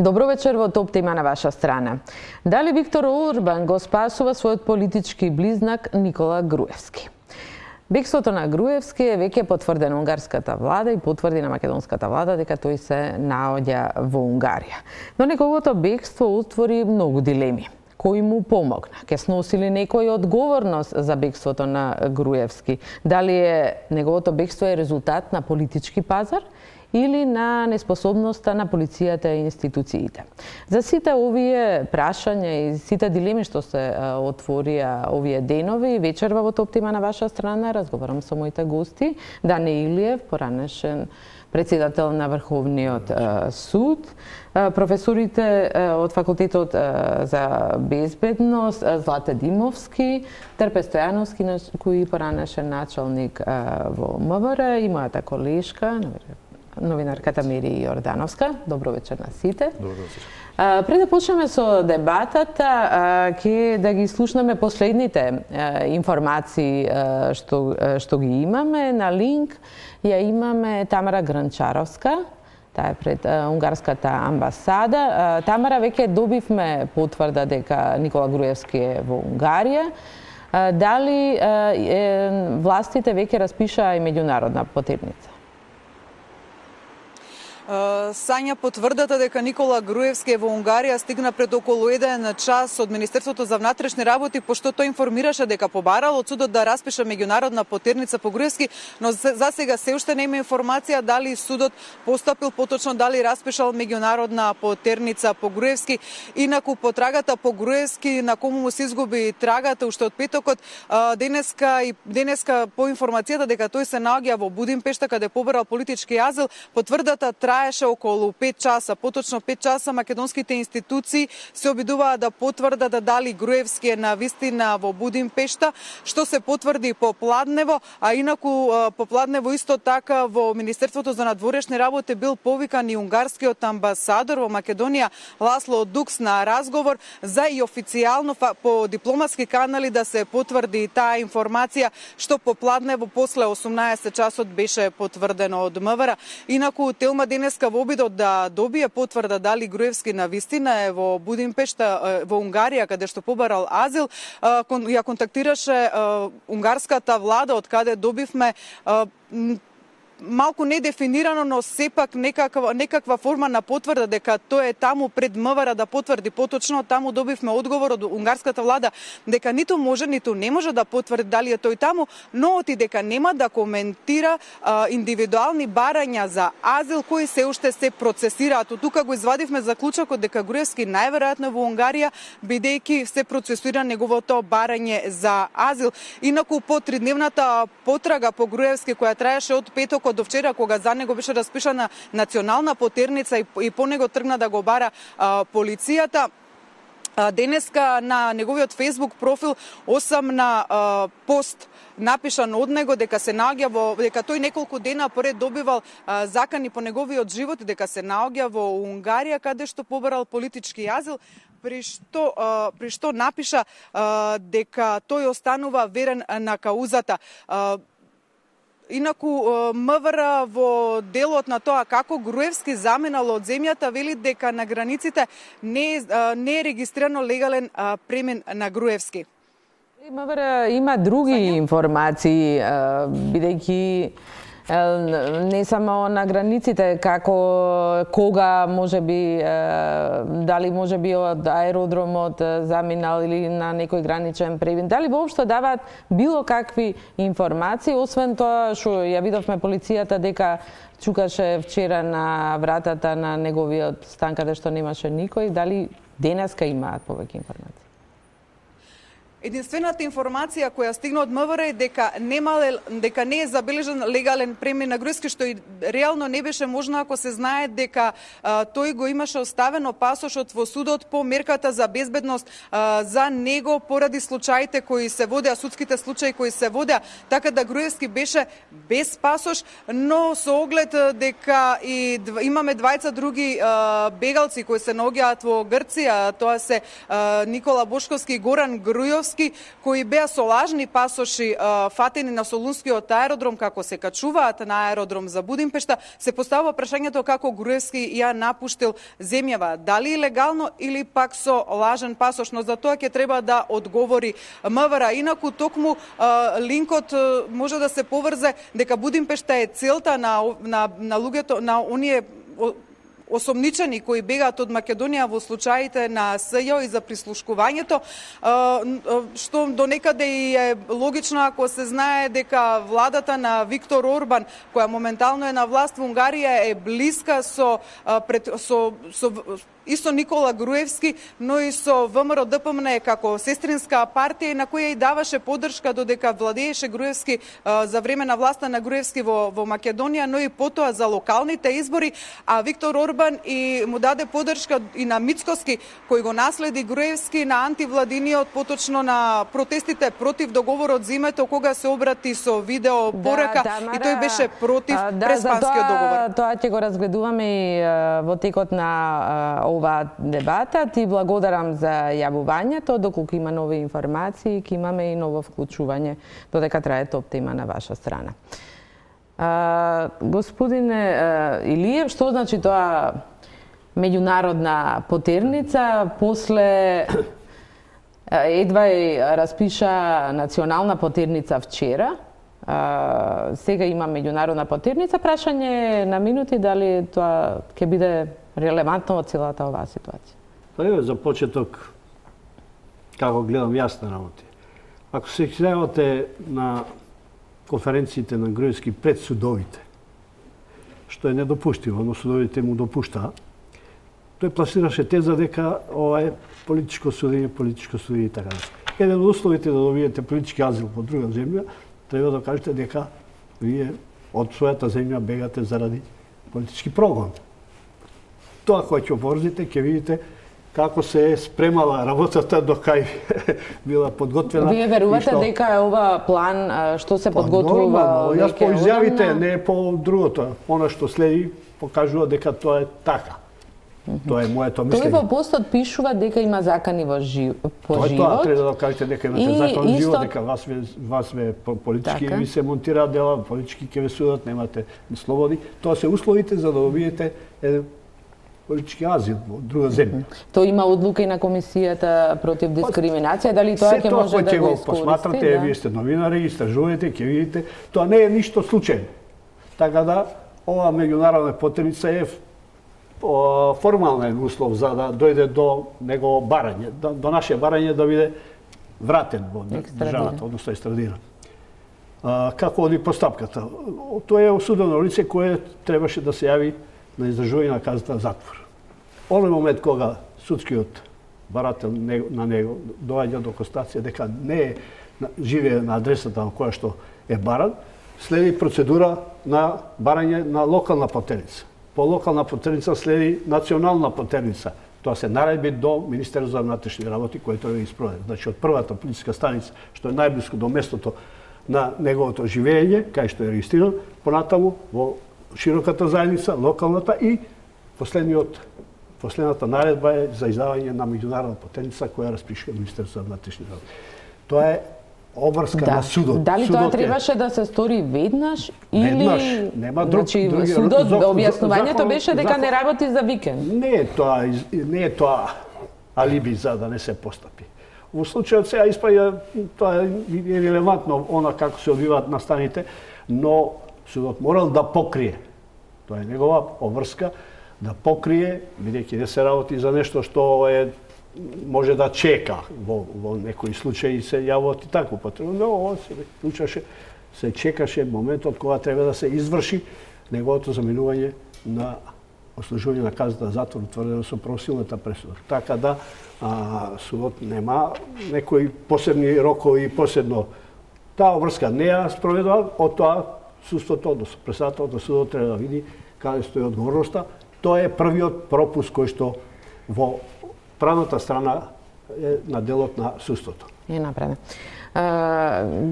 Добро вечер, во топ тема на ваша страна. Дали Виктор Орбан го спасува својот политички близнак Никола Груевски? Бегството на Груевски е веќе потврдено унгарската влада и потврди на македонската влада дека тој се наоѓа во Унгарија. Но неговото бегство отвори многу дилеми. Кој му помогна? Ке сноси ли некој одговорност за бегството на Груевски? Дали неговото бегство е резултат на политички пазар или на неспособноста на полицијата и институциите? За сите овие прашања и сите дилеми што се отворија овие денови, вечерва во топ тема на ваша страна разговарам со моите гости. Дане Илиев, поранешен председател на Врховниот суд, професорите од Факултетот за безбедност Злате Димовски, Трпе Стојановски, кој поранешен началник во МВР, и мојата колешка, новинарката Мери Јордановска. Добро вечер на сите. Добро вечер. Пред да почнеме со дебатата, ќе да ги слушнеме последните информации што ги имаме. На линк ја имаме Тамара Гранчаровска, таа е пред унгарската амбасада. Тамара, веќе добивме потврда дека Никола Груевски е во Унгарија. Дали властите веќе распишаа и меѓународна потерница? Сања, потврдата дека Никола Груевски е во Унгарија стигна пред околу 1 час од Министерството за внатрешни работи, пошто тој информираше дека побарал од судот да распише меѓународна потерница по Груевски, но за сега се уште нема информација дали судот постапил поточно, дали распишал меѓународна потерница по Груевски. Инаку потрагата по Груевски, на кому му се изгуби трагата уште од петокот, денеска по информацијата дека тој се наоѓа во Будимпешта каде побарал политички азил, потврдата траеше околу 5 часа. Поточно 5 часа македонските институции се обидуваат да потврдат дали Груевски е навистина во Будимпешта, што се потврди попладнево, а инаку попладнево исто така во Министерството за надворешни работи бил повикан и унгарскиот амбасадор во Македонија Ласло Дукс на разговор за и официјално по дипломатски канали да се потврди таа информација, што попладнево после 18 часот беше потврдено од МВР. Инаку Телма денеска во обидот да добие потврда дали Груевски навистина е во Будимпешта, во Унгарија, каде што побарал азил, ја контактираше унгарската влада, од каде добивме малку недефинирано, но сепак некаква форма на потврда дека тој е таму пред МВР да потврди поточно. Таму добивме одговор од унгарската влада дека ниту може, ниту не може да потврди дали е тој таму, но оти дека нема да коментира индивидуални барања за азил кои се уште се процесираат. Од тука го извадивме заклучокот дека Груевски најверојатно во Унгарија, бидејќи се процесира неговото барање за азил. Инаку по тридневната потрага по Груевски која траеше од петок до вчера, кога за него беше распишана национална потерница и по него тргна да го бара полицијата, денеска на неговиот Facebook профил осам на пост напишан од него дека се наоѓа дека тој неколку дена поред добивал закани по неговиот живот, дека се наоѓа во Унгарија каде што побарал политички азил, при што напиша дека тој останува верен на каузата. Инаку МВР во делот на тоа како Груевски заминал од земјата вели дека на границите не е регистрирано легален премен на Груевски. МВР има други информации, бидејќи не само на границите, како кога можеби, дали можеби од аеродромот заминал или на некој граничен превин, дали воопшто даваат било какви информации, освен тоа што ја видовме полицијата дека чукаше вчера на вратата на неговиот стан каде што немаше никој, дали денеска имаат повеќе информации? Единствената информација која стигна од МВР е дека не е забележан легален премен на Груевски, што и реално не беше можно ако се знае дека тој го имаше оставено пасошот во судот по мерката за безбедност за него поради случаите кои се водеа, судските случаи кои се водеа, така да Груевски беше без пасош, но со оглед дека и имаме двајца други бегалци кои се наоѓаат во Грција, тоа се Никола Бошковски и Горан Груевски, Груевски, кои беа со лажни пасоши фатени на Солунскиот аеродром како се качуваат на аеродром за Будимпешта, се поставува прашањето како Груевски ја напуштил земјава, дали легално или пак со лажен пасош, но за тоа ќе треба да одговори МВР. Инаку токму линкот може да се поврзе дека Будимпешта е целта на луѓето, на оние осомничени кои бегаат од Македонија во случаите на СЈО и за прислушкувањето, што до некаде и е логично ако се знае дека владата на Виктор Орбан, која моментално е на власт во Унгарија, е блиска и со Никола Груевски, но и со ВМРО ДПМН како сестринска партија, на која и даваше поддршка додека владееше Груевски за време на власта на Груевски во Македонија, но и потоа за локалните избори, а Виктор Орбан и му даде поддршка и на Мицкоски, кој го наследи Груевски, на антивладиниот, поточно на протестите против договорот за името, кога се обрати со видео порака и тој беше против преспанскиот договор. Тоа ќе го разгледуваме и во текот на ова дебата. Ти благодарам за јавувањето. Доколку има нови информации, ќе имаме и ново вклучување додека трае топ тема на ваша страна. Господине Илиев, што значи тоа меѓународна потерница? После едва распиша национална потерница вчера. Сега има меѓународна потерница. Прашање на минути дали тоа ќе биде релевантно од целата оваа ситуација? Па еве за почеток, како гледам јас на работи. Ако се сеќавате на конференциите на Груевски пред судовите, што е недопуштиво, но судовите му допуштаа, тој пласираше теза дека ова е политичко судење и така да. Еден од условите да добиете политички азил во друга земја, треба да кажете дека вие од својата земја бегате заради политички прогон. Тоа кој ќе оборзите, ќе видите како се спремала работата до кај била подготвена. Вие верувате дека е ова план што се подготвува? Јас по изјавите, не по другото. Она што следи покажува дека тоа е така. Тоа е моето мислење. Тој во постот пишува дека има закани по живот. Тоа треба да кажете дека имате закон во живот, дека вас ве политички ви се монтираат дела, политички ќе ве судат, немате слободи. Тоа се условите за да добиете еден политички азил во друга земја. Тоа има одлука и на Комисијата против дискриминација, дали тоа ќе може да го искористи? Посматрате, вие сте новинари, истражувате, ќе видите, тоа не е ништо случајно. Така да, ова меѓународна потерница е формален услов за да дојде до негово барање, до наше барање да биде вратен во државата, односно екстрадиран. Како оди постапката? Тоа е осудено лице кое требаше да се јави на издржување на казната затвор. Оној момент кога судскиот барател на него доаѓа до констатација дека не е живее на адресата на која што е баран, следи процедура на барање на локална потерница. По локална потерница следи национална потерница. Тоа се наредби до Министерството за внатрешни работи кој треба да испроведе. Значи од првата полициска станица што е најблиску до местото на неговото живење, кај што е регистриран, понатаму во широката заедница, локалната и последната наредба е за издавање на меѓународна потерница која распише Министерството за внатрешни работи. Тоа е обврска на судот. Дали тоа требаше да се стори веднаш или веднаш? Нема други. Судот објаснувањето беше дека не работи за викенд. Не е тоа алиби за да не се постапи. Во случајот сега испаѓа тоа е релевантно она како се одвиваат настаните, но судот морал да покрие. Тоа е негова обврска да покрие, бидејќи не се работи за нешто што може да чека во некои случаи се јавуваат и такво потребно, но ова се чекаше моментот кога треба да се изврши неговото заминување на ослужување на казната затвор утврдено со правосилната пресуда. Така да судот нема некои посебни рокови посебно. Таа обврска не ја спроведува, од тоа судството, односно председателот на судот треба да види каде стои одговорноста. Тоа е првиот пропуск кој што во правната страна е на делот на судството. Е направено.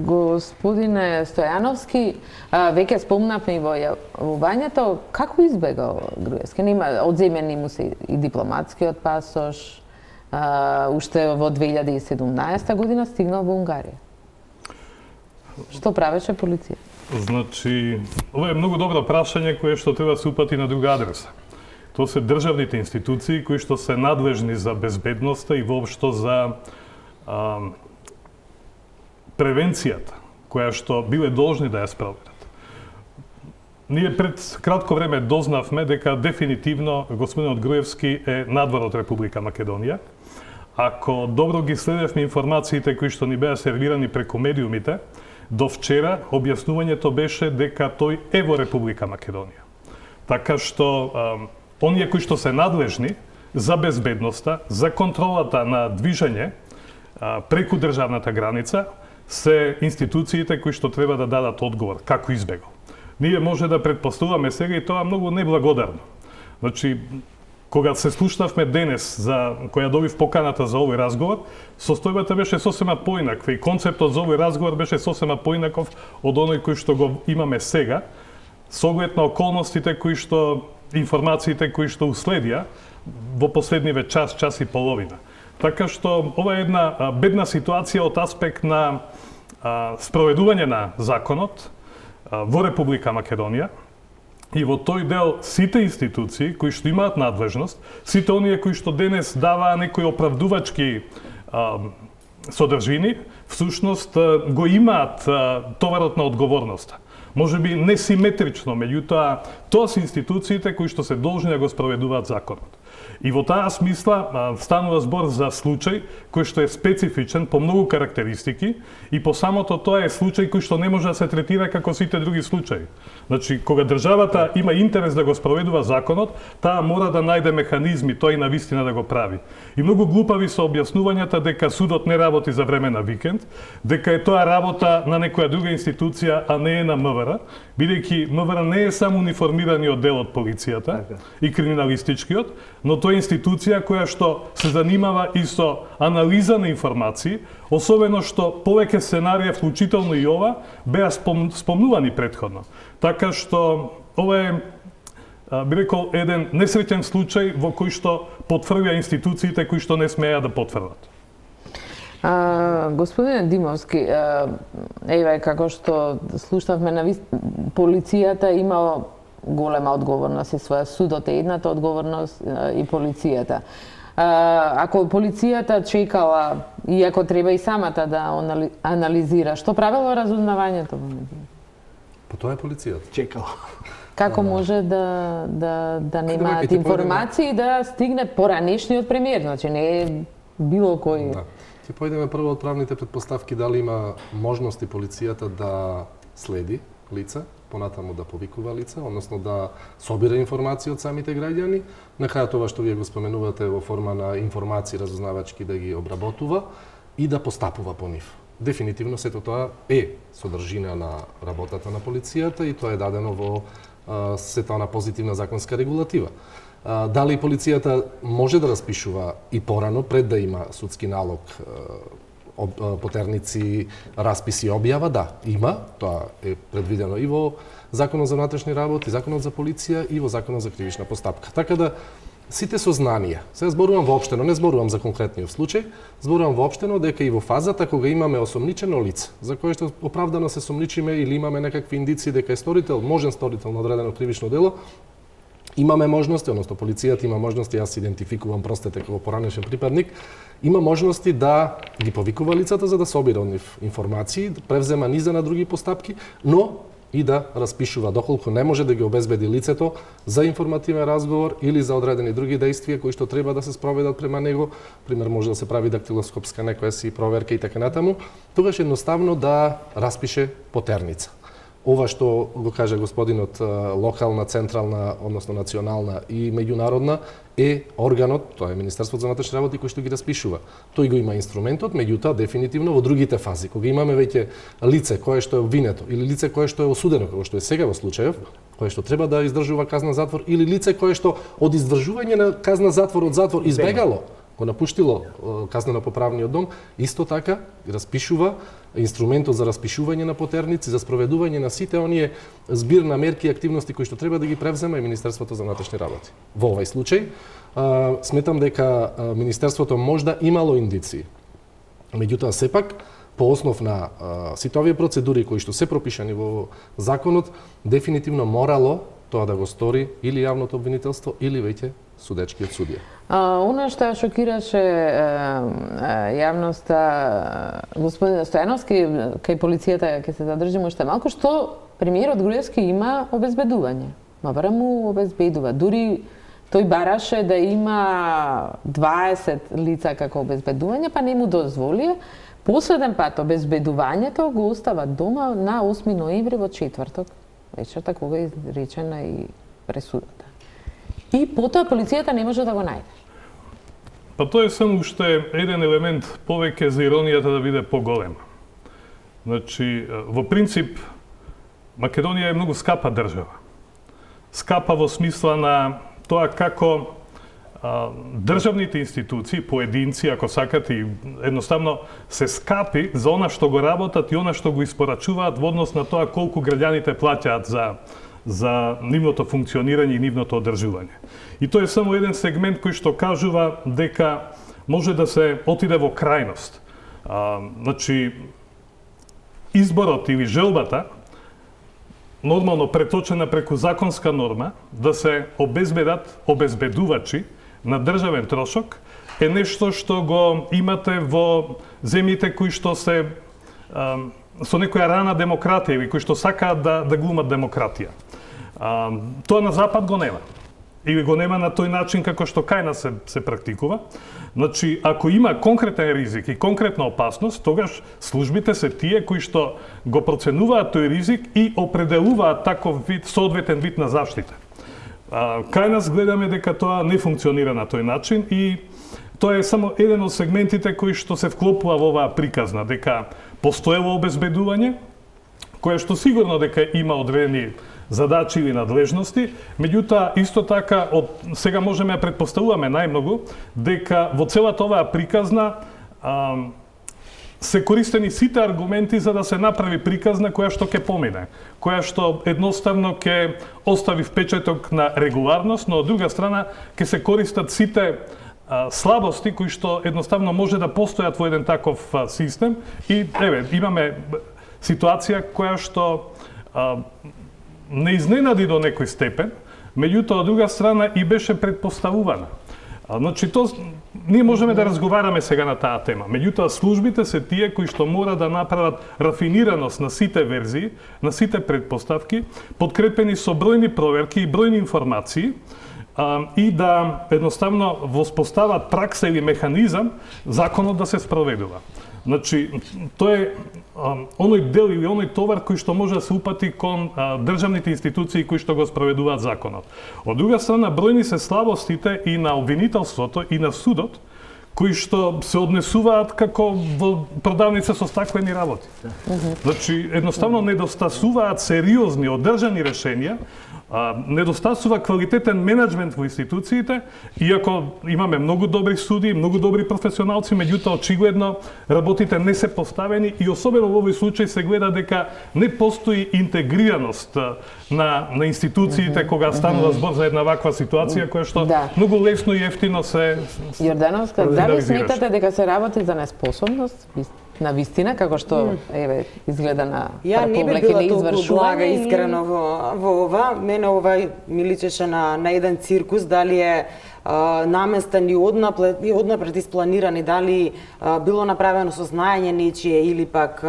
Господине Стојановски, веќе спомнавме и во јавувањето, како избегал Груевски? Одземен му се и дипломатскиот пасош, уште во 2017 година стигнал во Унгарија. Што правеше полиција? Значи, ова е многу добро прашање кое што треба да се упати на друга адреса. Тоа се државните институции кои што се надлежни за безбедноста и воопшто за превенцијата, која што биле должни да ја спроведат. Ние пред кратко време дознавме дека дефинитивно господинот Груевски е надвор од Република Македонија. Ако добро ги следевме информациите кои што ни беа сервирани преку медиумите, до вчера објаснувањето беше дека тој е во Република Македонија. Така што оние кои што се надлежни за безбедноста, за контролата на движење преку државната граница, се институциите кои што треба да дадат одговор како избегол. Ние може да предпоставуваме сега и тоа многу неблагодарно. Значи, кога се слушнавме денес за која добив поканата за овој разговор, состојбата беше сосема поинаква и концептот за овој разговор беше сосема поинаков од оној кој што го имаме сега, со оглед на околностите кои што информациите кои што уследија во последниве час и половина. Така што ова е една бедна ситуација од аспект на спроведување на законот во Република Македонија и во тој дел сите институции кои што имаат надлежност, сите оние кои што денес даваа некои оправдувачки содржини, всушност го имаат товарот на одговорноста. Може би несиметрично, меѓутоа тоа се институциите кои што се должни да го спроведуваат законот. И во таа смисла станува збор за случај кој што е специфичен по многу карактеристики и по самото тоа е случај кој што не може да се третира како сите други случаи. Значи, кога државата има интерес да го спроведува законот, таа мора да најде механизми тоа и навистина да го прави. И многу глупави се објаснувањата дека судот не работи за време на викенд, дека е тоа работа на некоја друга институција, а не е на МВР, бидејќи МВР не е само униформираниот дел од полицијата и криминалистичкиот, но тоа е институција која што се занимава и со анализа на информации, особено што повеќе сценарија, вклучително и ова, беа спомнувани претходно. Така што ова е, би рекол, еден несреќен случај во кој што потврдија институциите кои што не смеа да потврдат. Господине Димовски, еве како што слушнавме на полицијата има голема одговорност и своја судот е едната одговорност и полицијата. Ако полицијата чекала, иако треба и самата да анализира, што правело разузнавањето? Па тоа е полицијата. Чекала. Како може да немаат информации да стигне поранешниот премиер, значи не е било кој. Да. Ти појдеме прво од правните претпоставки дали има можности полицијата да следи лица, понатаму да повикува лица, односно да собира информации од самите граѓани, на крај тоа што вие го споменувате во форма на информации разузнавачки да ги обработува и да постапува по нив. Дефинитивно сето тоа е содржина на работата на полицијата и тоа е дадено во сето на позитивна законска регулатива. Дали полицијата може да распишува и порано, пред да има судски налог, потерници, расписи, објава? Да, има. Тоа е предвидено и во Законот за внатрешни работи, Законот за полиција и во Законот за кривична постапка. Така да, сите сознанија, сега зборувам воопштено, не зборувам за конкретниот случај, зборувам воопштено дека и во фазата кога имаме осомничено лице, за кое што оправдано се сомничиме или имаме некакви индиции дека е сторител, можен сторител на одредено кривично дело, имаме можности, односно полицијата има можности, јас се идентификувам простете како поранешен припадник, има можности да ги повикува лицата за да собира од нив информации, да превзема низа на други постапки, но и да распишува доколку не може да ги обезбеди лицето за информативен разговор или за одредени други действија кои што треба да се спроведат према него, пример може да се прави дактилоскопска некоја си проверка и така натаму, тогаш едноставно да распише потерница. Ова што го каже господинот, локална, централна, односно национална и меѓународна, е органот, тоа е Министерството за внатрешни работи кој што ги распишува. Тој го има инструментот, меѓутоа дефинитивно во другите фази, кога имаме веќе лице кое што е обвинето или лице кое што е осудено, како што е сега во случајов, кое што треба да издржува казна затвор или лице кое што од издржување на казна затвор од затвор избегало го напуштило казнено-поправниот дом, исто така распишува инструментот за распишување на потерници, за спроведување на сите оние збир на мерки и активности кои што треба да ги превзема и Министерството за внатрешни работи. Во овој случај, сметам дека Министерството можда имало индиции. Меѓутоа, сепак, по основ на сите овие процедури кои што се пропишани во законот, дефинитивно морало тоа да го стори или јавното обвинителство или веќе судечкиот судија. Оно што шокираше јавноста, господин Стојановски, кај полицијата ќе се задржиме уште малку, што премиерот Груевски има обезбедување. МВР му обезбедува. Дури тој бараше да има 20 лица како обезбедување, па не му дозволија. Последен пат обезбедувањето го остава дома на 8 ноември во четврток вечерта, кога е изречена и пресудата. И потоа полицијата не може да го најде. Па тоа е само уште еден елемент повеќе за иронијата да биде поголема. Значи, во принцип, Македонија е многу скапа држава. Скапа во смисла на тоа како државните институции, поединци, ако сакате, едноставно се скапи за она што го работат и она што го испорачуваат во однос на тоа колку граѓаните плаќаат за нивното функционирање и нивното одржување. И тоа е само еден сегмент кој што кажува дека може да се отиде во крајност. Значи, изборот или желбата, нормално преточена преку законска норма, да се обезбедат обезбедувачи на државен трошок, е нешто што го имате во земјите кои што се со некоја рана демократија или кои што сакаат да глумат демократија. Тоа на Запад го нема. Или го нема на тој начин како што кај нас се практикува. Значи, ако има конкретен ризик и конкретна опасност, тогаш службите се тие кои што го проценуваат тој ризик и определуваат таков вид, соодветен вид на заштита. Кај нас гледаме дека тоа не функционира на тој начин и тоа е само еден од сегментите кои што се вклопува во оваа приказна, дека постоело обезбедување, кое што сигурно дека има одредени задачи или надлежности, меѓутоа исто така од сега можеме да претпоставуваме најмногу дека во целата оваа приказна се користени сите аргументи за да се направи приказна која што ќе помине, која што едноставно ќе остави впечаток на регуларност, но од друга страна ќе се користат сите слабости кои што едноставно може да постојат во еден таков систем и имаме ситуација која што не изненади до некој степен, меѓутоа од друга страна и беше предпоставувана. Значи, ние можеме да разговараме сега на таа тема, меѓутоа службите се тие кои што мора да направат рафинираност на сите верзии, на сите предпоставки, подкрепени со бројни проверки и бројни информации, и да едноставно воспостават пракса или механизам законот да се спроведува. Значи, тоа е оној дел или оној товар кој што може да се упати кон државните институции кои што го спроведуваат законот. Од друга страна, бројни се слабостите и на обвинителството и на судот, кои што се однесуваат како во продавница со стаклени работи. Значи, едноставно недостасуваат сериозни, одржани решенија, недостасува квалитетен менеджмент во институциите, иако имаме многу добри суди, многу добри професионалци, меѓутоа очигледно работите не се поставени и особено во овој случај се гледа дека не постои интегрираност на институциите кога станува збор за една ваква ситуација која што многу лесно и ефтино се Јордановска, дали сметате дека се работи за неспособност? На вистина, како што изгледа на повлеки на извршување. Ја не би била толку блага искрено во ова. Мене ова ми личеше на еден циркус, дали е наместен и однапред испланиран, и дали било направено со знаење нечие или пак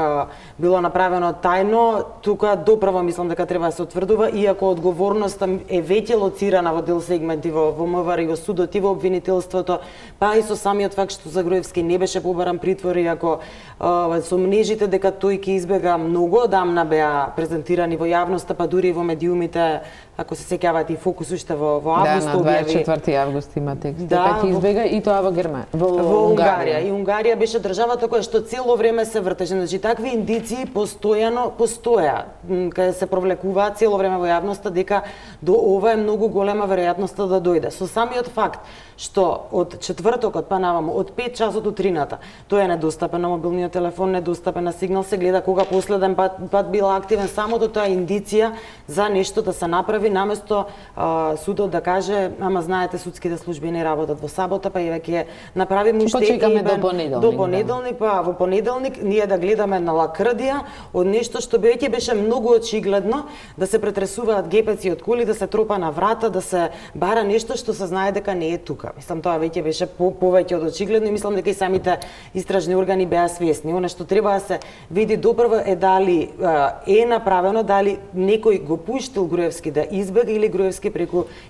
било направено тајно, тука доправо мислам дека треба да се утврдува, иако одговорноста е веќе лоцирана во дел сегменти во МВР и во судот и во обвинителството, па и со самиот факт што за Груевски не беше побаран притвор, иако со мнежите дека тој ќе избега многу одамна беа презентирани во јавноста, па дури и во медиумите ако се сеќавате и Фокус уште во август на објави. 24 август има текст. Да, дека ќе избега и тоа во Германија, во Унгарија. И Унгарија беше државата која што цело време се вртеше. Значи такви индиции постојано постоја, каде се провлекуваат цело време во јавноста дека до ова е многу голема веројатноста да дојде. Со самиот факт што од четвртокот па наваму, од 5 часот утрината, тој е недостапен на мобилниот телефон, недостапен на сигнал, се гледа кога последен пат била активен, самото тоа е индиција за нешто да се направи, наместо судот да каже, ама знаете, судските служби не работат во сабота, па и веќе направиме уште почекаме до понеделник. До понеделник, па во понеделник ние да гледаме на лакрдија од нешто што веќе беше многу очигледно, да се претресуваат гепеци од коли, да се тропа на врата, да се бара нешто што се знае дека не е тука. Мислам, тоа веќе беше повеќе од очигледно и мислам дека и самите истражни органи беа свесни. Она што треба да се види допрво е дали е направено, дали некој го пуштил Груевски да избега или Груевски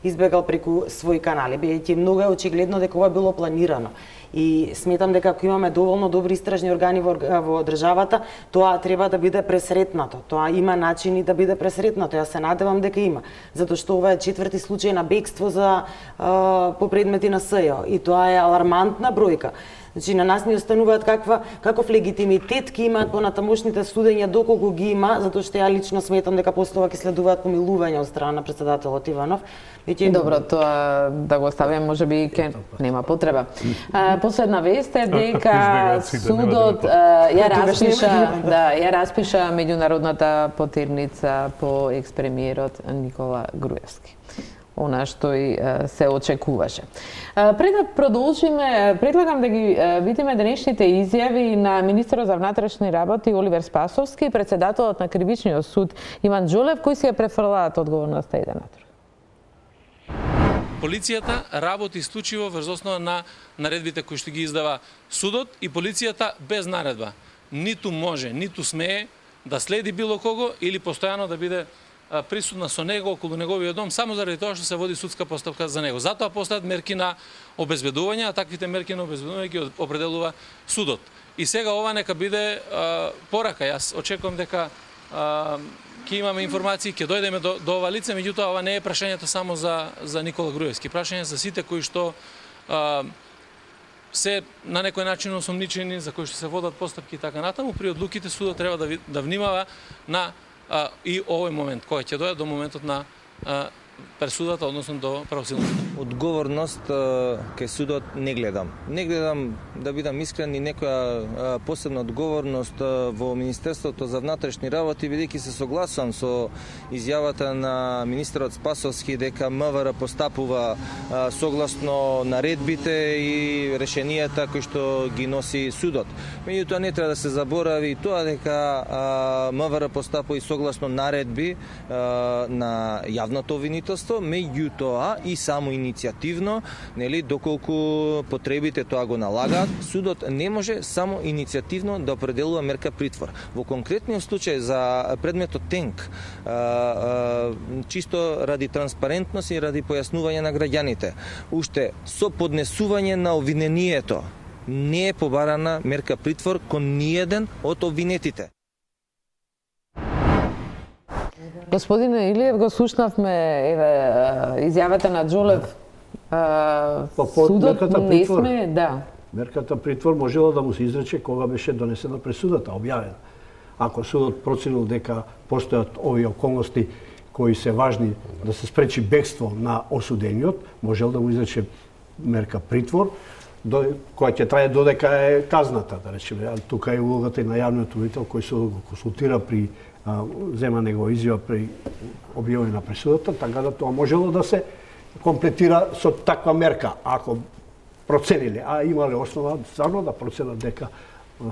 избегал преку своји канали. Бидејќи многу е очигледно дека ова било планирано. И сметам дека ако имаме доволно добри истражни органи во државата, тоа треба да биде пресретнато. Тоа има начини да биде пресретнато. Јас се надевам дека има, затоа што ова е четврти случај на бегство за по предмети на СЈО и тоа е алармантна бројка. Значи, на нас ни остануваат каков легитимитет ќе имаат понатамошните судења, доколку ги има, затоа што ја лично сметам дека после тоа ќе следуваат помилувања од страна на председателот Иванов. Добро, тоа да го оставиме, можеби ке нема потреба. Последна вест е дека судот ја распиша меѓународната потерница по екс-премиерот Никола Груевски. Она што и се очекуваше. Пред да продолжиме, предлагам да ги видиме денешните изјави на министерот за внатрешни работи Оливер Спасовски и председателот на Кривичниот суд Иван Џолев, кои си ја префрлаат одговорноста еден на друг. Полицијата работи исклучиво врз основа на наредбите кои што ги издава судот и полицијата без наредба ниту може, ниту смее да следи било кого или постојано да биде присутна со него околу неговиот дом само заради тоа што се води судска постапка за него. Затоа постојат мерки на обезбедување, а таквите мерки на обезбедување ги определува судот. И сега ова нека биде порака. Јас очекувам дека ќе имаме информации, ќе дојдеме до ова лице, меѓутоа ова не е прашањето само за Никола Груевски, прашање за сите кои што се на некој начин осомничени, за кои што се водат постапки и така натаму, при одлуките судот треба да внимава на и овој момент, кој ќе дојде до моментот на пресудата, односно до правосудната. Одговорност кај судот не гледам. Не гледам, да бидам искрен, и некоја посебна одговорност во Министерството за внатрешни работи, бидејќи се согласувам со изјавата на министерот Спасовски дека МВР постапува согласно наредбите и решенијата кои што ги носи судот. Меѓутоа не треба да се заборави тоа дека МВР постапува и согласно наредби на јавното обвинителство, меѓутоа и само иницијативно, нели, доколку потребите тоа го налагаат, судот не може само иницијативно да определува мерка притвор. Во конкретниот случај за предметот Тенк, чисто ради транспарентност и ради појаснување на граѓаните, уште со поднесување на обвинението не е побарана мерка притвор кон ниеден од обвинетите. Господине Илиев, го слушнавме изјавата на Џолев. Судот не сме, да. Мерката притвор можела да му се изрече кога беше донесена пресудата, објавена. Ако судот проценил дека постојат овие околности кои се важни да се спречи бегство на осудениот, можел да му изрече мерка притвор, која ќе трае додека е казната, да речеме. Тука е улогата и на јавниот обвинител кој се го консултира при зема негова изјава при објавување на пресудата, така да тоа можело да се комплетира со таква мерка, ако процениле, а имале основа стварно да проценат дека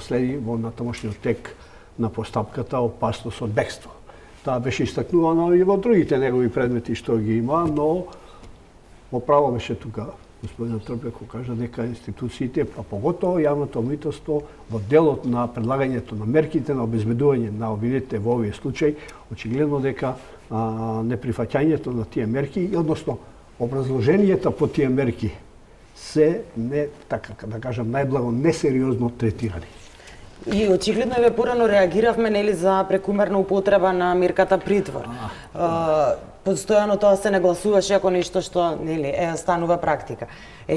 следи во натамошниот тек на постапката опасност од бегство. Таа беше истакнувано и во другите негови предмети што ги има, но во право беше тука господин Трпе кој кажа дека институциите, а поготово јавното обвинителство во делот на предлагањето на мерките на обезбедување на обвинетите во овие случаи, очигледно дека неприфаќањето на тие мерки, односно образложенијата по тие мерки се не, така да кажам, најблаго несериозно третирани. И очигледно порано реагиравме, нели, за прекумерна употреба на мерката притвор. постојано тоа се нагласуваше како нешто што нели станува практика.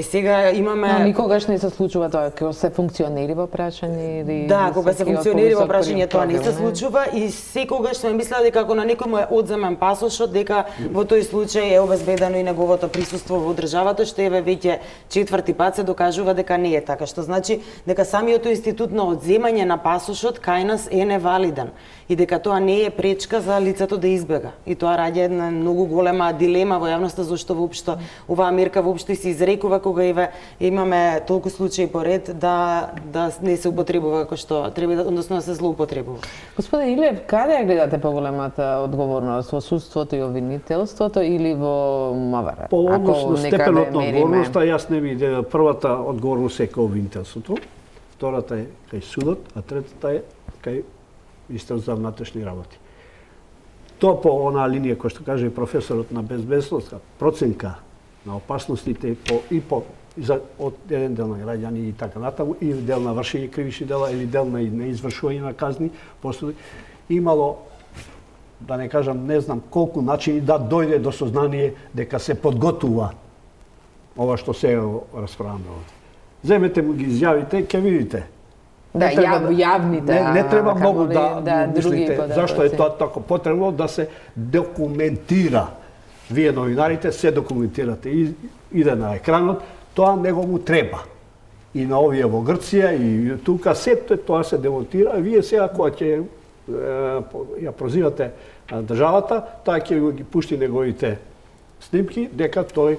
Сега имаме никогаш не се случува тоа кога се функционери во прашање или да, кога се функционери во прашање тоа не се случува и секогаш сме мислеле дека ако на некој му е одземен пасошот дека во тој случај е обезбедено и неговото присуство во државата, што еве веќе четврти пат се докажува дека не е така, што значи дека самиот институт на одземање на пасошот кај нас е невалиден и дека тоа не е пречка за лицето да избега. И тоа раѓа една многу голема дилема во јавноста зашто воопшто оваа мерка воопшто се изрекува кога имаме толку случаи поред да не се употребува како што треба, односно да се злоупотребува. Господин Илиев, каде ја гледате поголемата одговорност, во судството и обвинителството или во МВР? По односно степенот на одговорноста, јас не видам. Првата одговорност е кај обвинителството, втората е кај судот, а третата е кај Министерството за внатрешни работи. Тоа по онаа линија која што каже професорот на безбедност, проценка на опасностите од еден дел на граѓани и така натаму, и дел на вршење кривични дела или дел на извршување на казни, постуди, имало, да не кажам, не знам колку начини да дојде до сознание дека се подготува ова што се расправаме овде. Земете му ги изјавите, ќе видите. Да, јавните. Не треба многу да мислите зашто е тоа така потребно да се документира. Вие новинарите се документирате и иде на екранот, тоа него му треба. И на овие во Грција и тука сето тоа се демонтира, а вие сега кога ќе ја прозивате државата, таа ќе ги пушти неговите снимки дека тој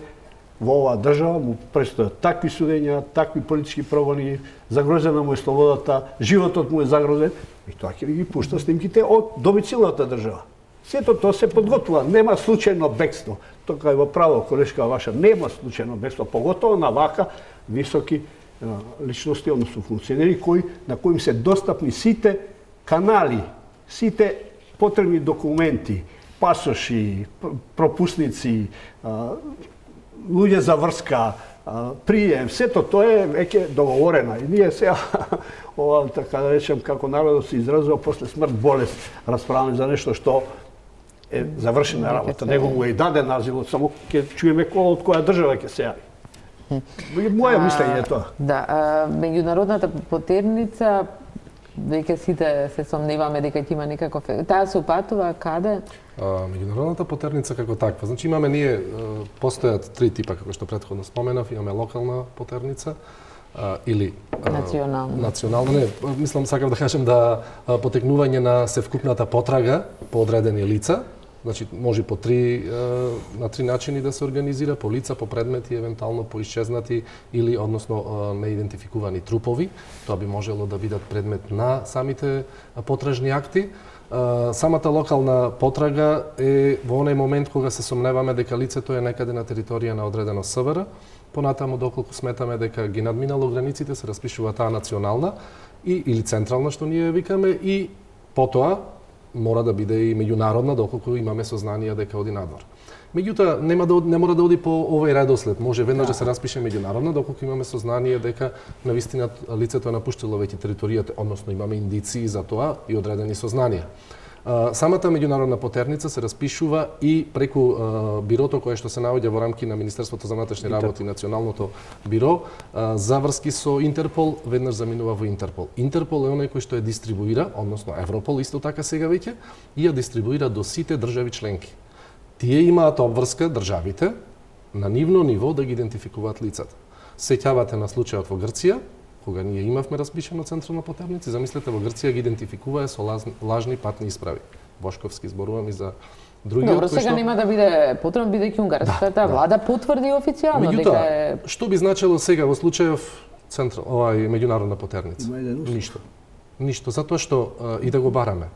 во оваа држава му престојат такви судења, такви политички прогони, загрозена му е слободата, животот му е загрозен, и тоа ќе ги пушта снимките од домицилната држава. Сето тоа се подготвува, нема случајно бегство. Тока е во право, колешка ваша, нема случајно бегство, поготово на вака високи личности, односно функционери, на кои се достапни сите канали, сите потребни документи, пасоши, пропусници, луѓе за врска, прием, сето тоа е веќе договорено. И ние сега, ова, така да речем, како народот се изразува после смрт болест, расправаме за нешто што е завршена работа. Него му е и даден називот, само ќе чуеме од која држава ќе се јави. Моја мислење е тоа. Да, меѓународната потерница, веќе сите се сомневаме дека ќе има некаков... Таа се упатува каде? Меѓународната потерница како таква. Значи имаме ние, постојат три типа, како што претходно споменав, имаме локална потерница, или национална, не, мислам сакав да кажем да потекнување на севкупната потрага по одредени лица, значи може на три начини да се организира, по лица, по предмети, евентуално по исчезнати или односно неидентификувани трупови. Тоа би можело да бидат предмет на самите потражни акти. Самата локална потрага е во оној момент кога се сомневаме дека лицето е некаде на територија на одредено СВР, понатаму доколку сметаме дека ги надминало границите, се распишува таа национална или централна што ние викаме, и потоа мора да биде и меѓународна доколку имаме сознание дека оди надвор. Меѓутоа не мора да оди по овој редослед, може веднаш да се распише меѓународна доколку имаме сознание дека навистина лицето е напуштило веќе територијата, односно имаме индиции за тоа и одредени сознанија. Самата меѓународна потерница се распишува и преку бирото кое што се наоѓа во рамки на Министерството за внатрешни работи и Националното биро за врски со Интерпол, веднаш заминува во Интерпол. Интерпол е оној кој што ја дистрибуира, односно Европол исто така сега веќе, и ја дистрибуира до сите држави членки. Тие имаат обврска државите на нивно ниво да ги идентификуваат лицата. Сеќавате на случајот во Грција, кога ние имавме распишено централна потерница, замислете во Грција ги идентификуваа со лажни патни исправи. Бошковски зборувам и за другиот. Добро, сега нема да биде потребно, бидејќи унгарската влада потврди официјално дека е... Што би значило сега во случајов меѓународна потерница? Ништо, затоа што и да го бараме.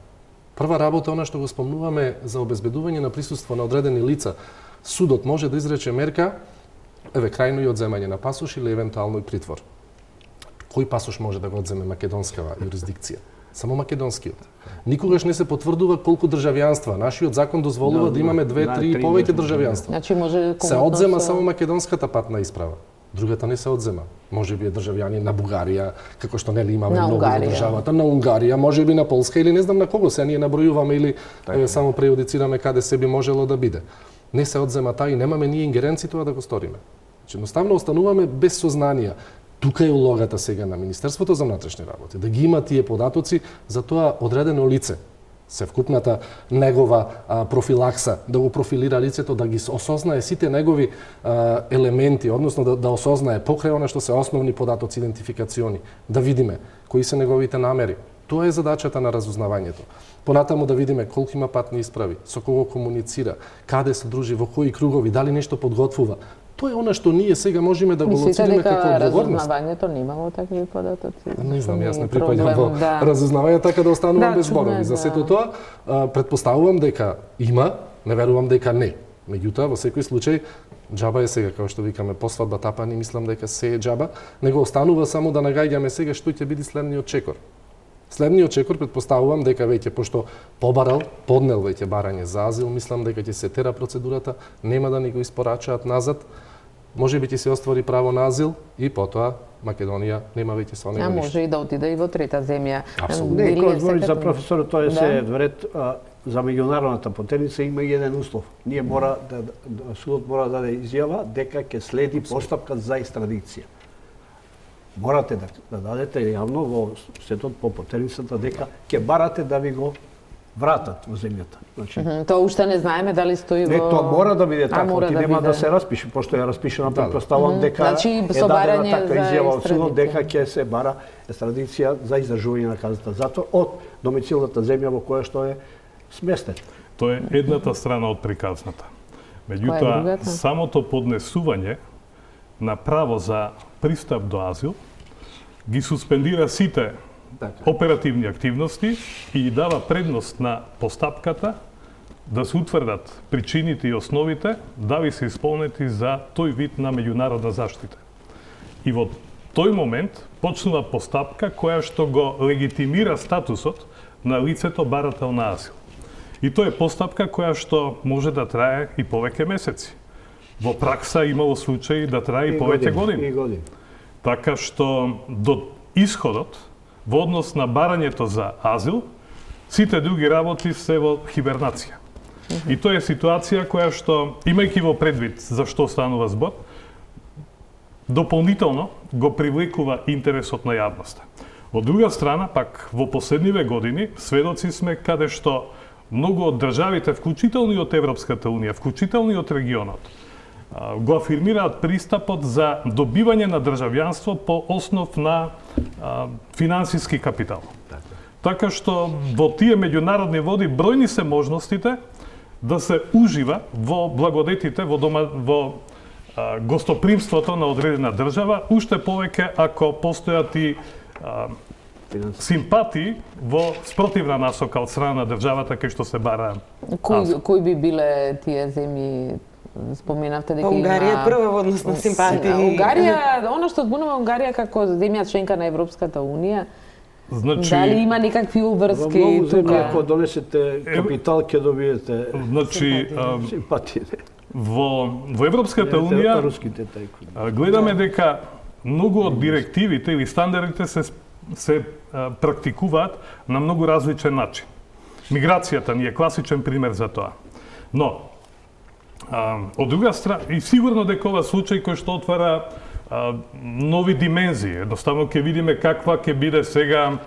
Прва работа, она што го спомнуваме за обезбедување на присуство на одредени лица, судот може да изрече мерка, крајно и одземање на пасош или евентуално и притвор. Кој пасош може да го одземе македонскава юрисдикција? Само македонскиот. Никогаш не се потврдува колку државјанства. Нашиот закон дозволува да имаме 2, 3 и повеќе државјанства. Значи може се одзема само македонската патна исправа. другата не се одзема. Може би е државјанин на Бугарија, како што нели имаме на многу во државата, на Унгарија, може би на Полска или не знам на кого се ние набројуваме или само прејудицираме каде се би можело да биде. Не се одзема таа и немаме ние ингеренци тоа да го сториме. Значи едноставно остануваме без сознание. Тука е улогата сега на Министерството за внатрешни работи, да ги има тие податоци за тоа одредено лице, севкупната негова профилакса, да го профилира лицето, да ги осознае сите негови елементи, односно да осознае покрај она што се основни податоци идентификациони, да видиме кои се неговите намери. Тоа е задачата на разузнавањето. Понатаму да видиме колку има патни исправи, со кого комуницира, каде се дружи, во кои кругови, дали нешто подготвува. Тоа е она што ние сега можеме да го лоцириме како одговорност. Разузнавањето немало такви податоци? Не знам, јас не припаѓам во разузнавање, така да останувам без зборови. За сето тоа, претпоставувам дека има, не верувам дека не. Меѓутоа, во секој случај, џаба е сега, како што викаме, по свадба тапани, мислам дека се е џаба, него останува само да нагаѓаме сега што ќе биде следниот чекор. Следниот чекор претпоставувам дека веќе пошто поднел веќе барање за азил, мислам дека ќе се тера процедурата, нема да ни го испорачаат назад. Може би ќе се оствари право на азил и потоа Македонија нема веќе со него ништо. Може и да отиде и во трета земја. Апсолутно. Не, кога збори за професорот, тоа се вред за меѓународната потеница има и еден услов. Ние мора судот мора да даде изјава дека ќе следи постапка за екстрадиција. Морате да дадете јавно во светот по потерницата дека ќе барате да ви го вратат во земјата. Значи, тоа уште не знаеме дали стои во... Не, тоа мора да биде така, ти нема да се распише, пошто ја распишена, претпоставувам дека е дадена така изјава од судот дека ќе се бара екстрадиција за издржување на казната затвор од домицилната земја во која што е сместен. Тоа е едната страна од приказната. Меѓутоа, самото поднесување на право за пристап до азил ги суспендира сите оперативни активности и дава предност на постапката да се утврдат причините и основите дали се исполнети за тој вид на меѓународна заштита. И во тој момент почнува постапка која што го легитимира статусот на лицето барател на азил. И тоа е постапка која што може да трае и повеќе месеци. Во пракса имало случаи да трае и повеќе години. Така што до исходот во однос на барањето за азил, сите други работи се во хибернација. И тоа е ситуација која што, имајќи во предвид за што станува збор, дополнително го привлекува интересот на јавноста. Од друга страна, пак, во последниве години, сведоци сме каде што многу од државите, вклучително и од Европската Унија, вклучително и од регионот, го афирмираат пристапот за добивање на државјанство по основ на финансиски капитал. Така што во тие меѓународни води бројни се можностите да се ужива во благодетите, во гостопримството на одредена држава, уште повеќе ако постојат и симпатии во спротивна насока од страна на државата кај што се бара. Кои би биле тие земји? Споменавте дека Унгарија е прва во однос на симпатии. Унгарија, она што збунува Унгарија како земја членка на Европската Унија, значи, дали има некакви уврски во многу земји ако донесете капитал ќе добиете симпатии. Во Европската Унија гледаме дека многу од директивите или стандардите се практикуваат на многу различен начин. Миграцијата ни е класичен пример за тоа. Но од друга страна, и сигурно дека ова случај кој што отвара нови димензии. Едноставно ќе видиме каква ќе биде сега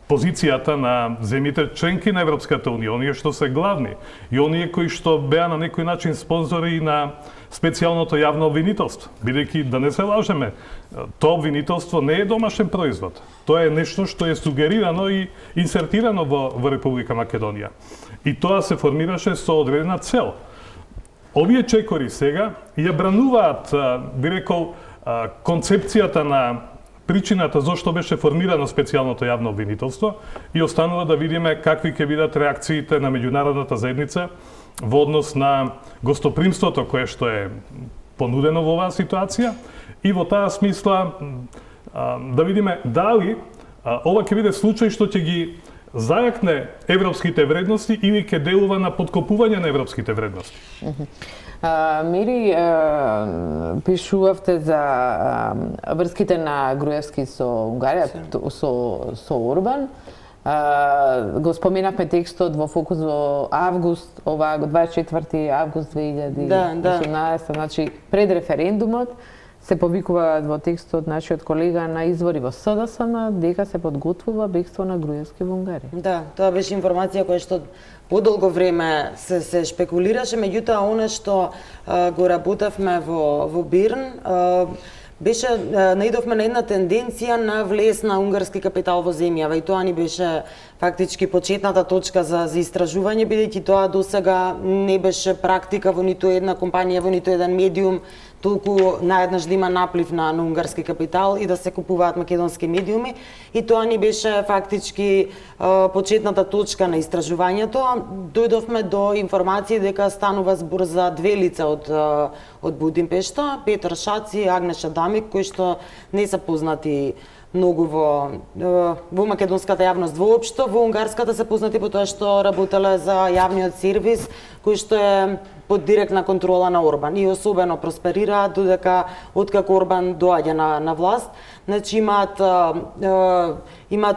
позицијата на земјите членки на Европската Унија, оние што се главни и оние кои што беа на некој начин спонзори на специјалното јавно обвинителство. Бидејќи, да не се лажеме, тоа обвинителство не е домашен производ. Тоа е нешто што е сугерирано и инсертирано во Република Македонија. И тоа се формираше со одредена цел. Овие чекори сега ја брануваат, би рекол, концепцијата на причината зошто беше формирано специјалното јавно обвинителство и останува да видиме какви ќе бидат реакциите на меѓународната заедница во однос на гостопримството кое што е понудено во оваа ситуација и во таа смисла да видиме дали ова ќе биде случај што ќе ги зајакне европските вредности или ќе делува на подкопување на европските вредности? Мири, пишувавте за врските на Груевски со Унгарија, со Орбан. Го споменавме текстот во Фокус во август, ова 24 август 2018, значи пред референдумот, се повикуваат во текстот нашиот колега на извори во СДСМ дека се подготвува бегство на Груевски во Унгарија. Да, тоа беше информација која што подолго време се шпекулираше, меѓутоа она што го работевме во Берн, беше наидовме на една тенденција на влез на унгарски капитал во земјава и тоа ни беше фактички почетната точка за истражување, бидејќи тоа досега не беше практика во ниту една компанија, во ниту еден медиум, толку наеднаш да има наплив на унгарски капитал и да се купуваат македонски медиуми, и тоа ни беше фактички почетната точка на истражувањето. Дојдовме до информации дека станува збор за две лица од Будимпешта, Петар Шаци и Агнеша Дамик, кои што не се познати многу во македонската јавност воопшто, во унгарската се познати по тоа што работеле за јавниот сервис, кој што е под директна контрола на Орбан и особено просперираат додека откако Орбан доаѓа на власт. Значи имаат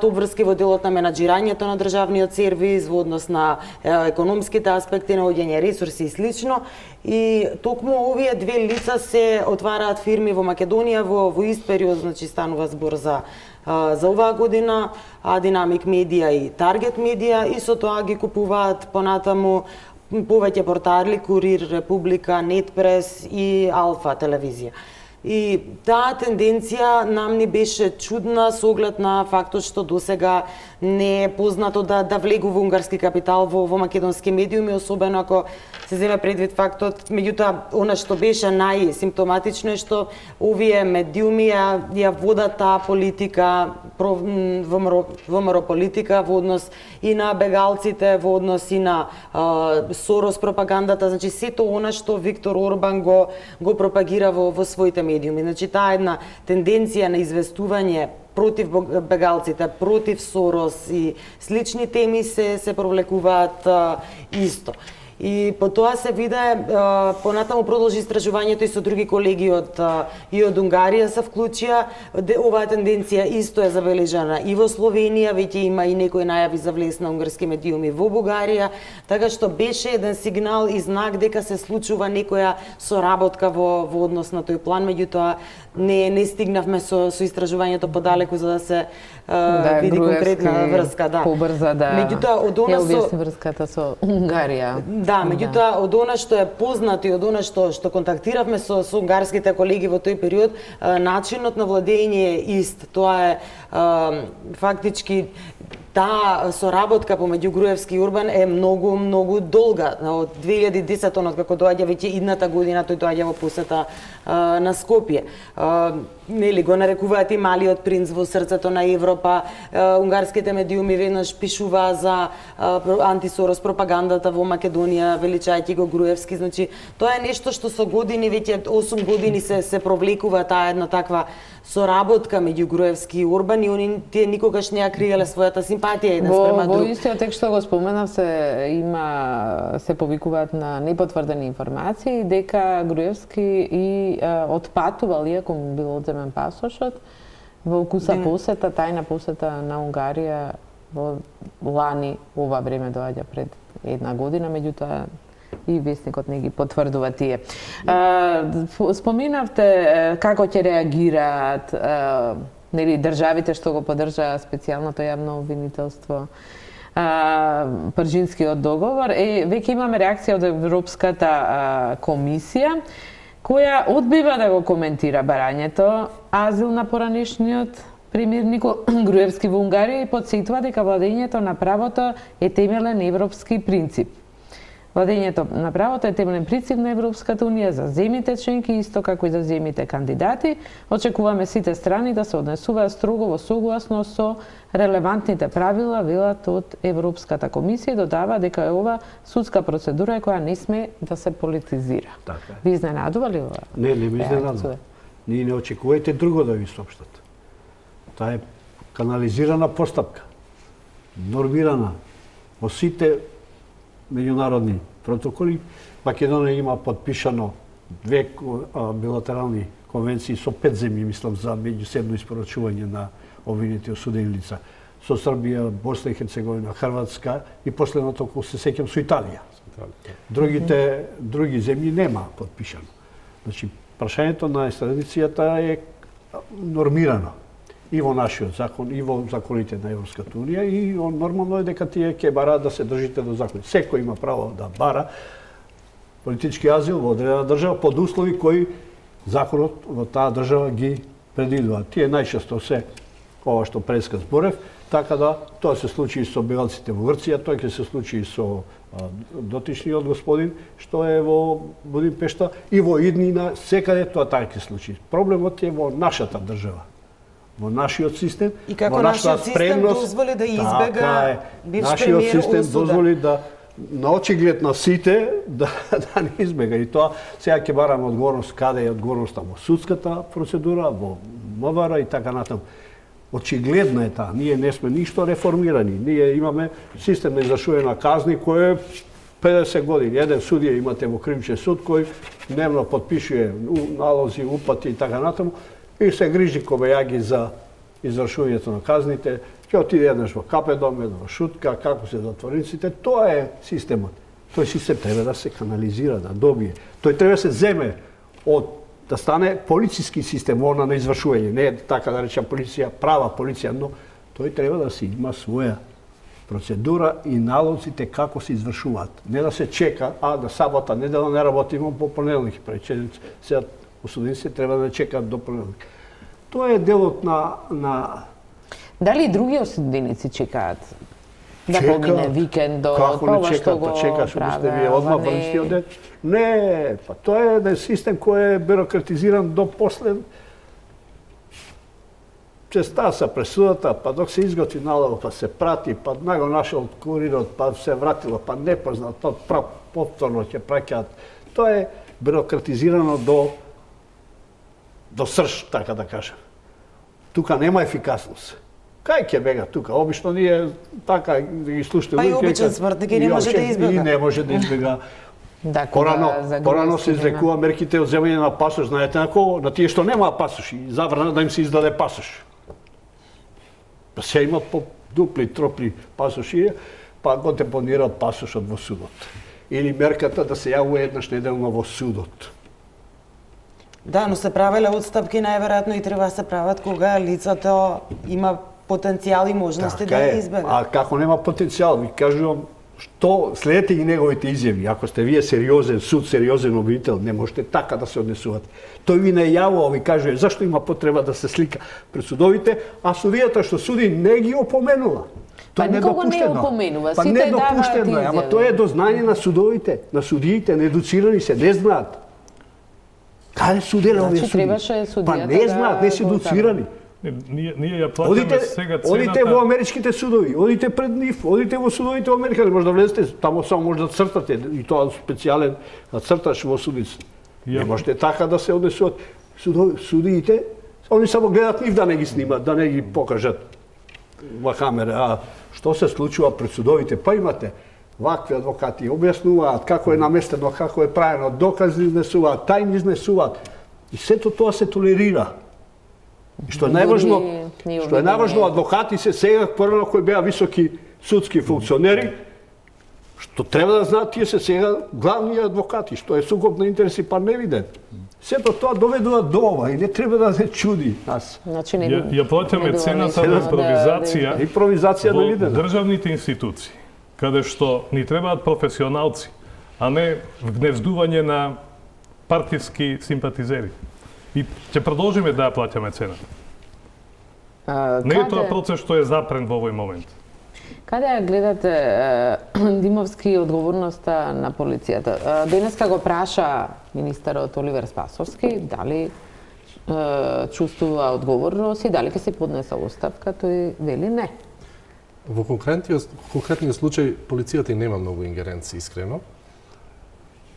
обврски во делот на менаџирањето на државниот сервис, во однос на економските аспекти, наоѓање ресурси и слично. И токму овие две лица се отвараат фирми во Македонија во ист период, значи станува збор за оваа година, Динамик Медија и Таргет Медија, и со тоа ги купуваат понатаму повеќе портали, Курир, Република, Нетпрес и Алфа телевизија. И таа тенденција нам ни беше чудна со оглед на фактот што досега не е познато да влегува унгарски капитал во македонски медиуми, особено ако се земе предвид фактот. Меѓутоа, она што беше најсимптоматично е што овие медиуми ја водат таа политика, ВМРО политика во однос и на бегалците, во однос и на Сорос пропагандата, значи сето она што Виктор Орбан го пропагира во своите медиуми. Значи таа една тенденција на известување против бегалците, против Сорос и слични теми се провлекуваат исто. И по тоа се виде, понатаму продолжи истражувањето и со други колеги од Унгарија се вклучија. Оваа тенденција исто е забележана и во Словенија, веќе има и некои најави за влез на унгарски медиуми во Бугарија, така што беше еден сигнал и знак дека се случува некоја соработка во однос на тој план, меѓутоа не стигнавме со истражувањето подалеку за да се види конкретна врска, побрза меѓутоа од она објасни врската со Унгарија. Да, меѓутоа од она што е познато и од она што контактиравме со унгарските колеги во тој период, начинот на владење е ист. Тоа е фактички таа соработка помеѓу Груевски и Орбан е многу долга. Од 2010 откако доаѓа веќе идната година, тој доаѓа во посета на Скопје. Нели го нарекуваат и малиот принц во срцето на Европа. Унгарските медиуми веднаш пишуваа за антисорос пропагандата во Македонија, величајќи го Груевски. Значи, тоа е нешто што со години, веќе 8 години се провлекува таа една таква соработка меѓу Груевски и Орбан, и тие никогаш не ја криеле својата симпатија еден спрема друг. Во истиот текст што го споменав се повикуваат на непотврдени информации дека Груевски и отпатувал, иако му бил одземен пасошот, во укуса посета, тајна посета на Унгарија во лани, ова време доаѓа пред една година, меѓутоа и вестникот не ги потврдува тие. Споминавте како ќе реагираат државите што го поддржаа специјалното јавно обвинителство, Пржинскиот договор. Веќе имаме реакција од Европската комисија, која одбива да го коментира барањето азил на поранешниот премиер Никола Груевски во Унгарија и потсетува дека владењето на правото е темелен европски принцип. Владењето на правото е темелен принцип на Европската унија за земјите членки, исто како и за земјите кандидати. Очекуваме сите страни да се однесуваат строго во согласно со релевантните правила, велат од Европската комисија, додава дека е ова судска процедура која не сме да се политизира. Така. Ви изненадува ли ова? Не ми изненадува. Ние не очекувате друго да ви соопштат. Таа е канализирана постапка. нормирана во сите меѓународни протоколи. Македонија има подпишано 2 билатерални конвенции со 5 земји, мислам, за меѓусебно испорачување на обвинети осудени лица. Со Србија, Босна и Херцеговина, Хрватска и последното, ако се сеќам, со Италија. Други земји нема подпишано. Значи, прашањето на екстрадицијата е нормирано и во нашиот закон, и во законите на Европската унија, и нормално е дека тие ќе бараат да се држите до закони. Секој има право да бара политички азил во одредена држава под услови кои законот во таа држава ги предвидува. Тие најчесто се ова што преска зборев, така да тоа се случи и со бегалците во Грција, тоа ќе се случи и со дотичниот господин што е во Будимпешта и во иднина, секаде тоа така ќе случи. Проблемот е во нашата држава, во нашиот систем, и како нашиот систем дозволи да избега бивш премиер нашиот систем осуда. дозволи да на очиглед на сите да не избега. И тоа сега ќе бараме одговорност, каде е одговорноста во судската процедура, во МВР и така натаму. Очигледно е таа. Ние не сме ништо реформирани. Ние имаме систем на извршување на казни кој е 50 години. Еден судија имате во Кривичен суд кој дневно подпишува налози, упати и така натаму и се грижи кобајаги за извршувањето на казните. Ќе отиде еднаш во Капедом, еднаш во Шутка, како се затворниците. Тоа е системот. Тој систем треба да се канализира, да добие. Тој треба да се земе да стане полициски систем на извршување. Не е така да речем полиција, права полиција, но тој треба да се има своја процедура и налозите како се извршуваат. Не да се чека, да сабота, недела не работиме по понеделник. Сега осудениците треба да чекаат до понеделник. Тоа е делот на Дали и други осуденици чекаат да помине викендот, како не чекаат, па чекаш, сте вие одмah во истиот ден? Не, па тоа е еден систем кој е бюрократизиран до после честа са пресудата, па док се изготви налог, па се прати, па наго нашол курирот, па се вратило, па непознат, па повторно ќе праќаат. Тоа е бюрократизирано до срж, така да кажем. Тука нема ефикасност. Кај ќе бега тука? Обично ние така да ги слушате. Па и обичен смртник не може да избега. И не може да избега. Порано се изрекува мерките од земање на пасош. Знаете на кого? На тие што немаа пасош и забрана да им се издаде пасош. Па се имат по дупли, тропли пасоши, па го депонираат пасошот во судот. Или мерката да се јавува еднаш неделно во судот. Да, но се правеле отстапки најверојатно и треба да се прават кога лицето има потенцијал и можности да избега. А како нема потенцијал, ви кажувам, што следете ги неговите изјави. Ако сте вие сериозен суд, сериозен обвинител, не можете така да се однесувате. Тој ви најавува, ви кажува зашто има потреба да се слика пред судовите, а судијата што суди не ги опоменува. Па никого не опоменува, сите даваат изјави. Ама тоа е до знање на судовите, на судиите, неедуцирани се, не знаат. Каде суделе овие суди? Па не знаат, не се едуцирани. Ние ја платиме сега цената. Одите во америчките судови, одите пред нив, одите во судовите во Америка, не може да влезете, таму само може да цртате, и тоа специјален црташ во судица. Не можете така да се однесуват. Судиите, они само гледат нив да не ги снимат, да не ги покажат во камера. А што се случува пред судовите? Па имате вакви адвокати, објаснуваат како е наместено, како е правено, докази изнесуваат, тајни изнесуваат. И сето тоа се толерира. И што е најважно, адвокати се сега порано кои беа високи судски функционери, што треба да знаат, тие се сега главни адвокати, што е сукоп на интереси па невиден. Сето тоа доведува до ова и не треба да се чуди нас. Ја плаќаме цената на импровизација во невидена. државните институции, каде што ни требаат професионалци, а не вгнездување на партиски симпатизери. И ќе продолжиме да ја плаќаме цената. Не е тоа процес што е запрен во овој момент. Каде ја гледате, Димовски, одговорноста на полицијата? Денеска го праша министерот Оливер Спасовски дали чувствува одговорност и дали ќе се поднесе оставка, тој вели не. Во конкретниот случај полицијата и нема многу ингеренции, искрено.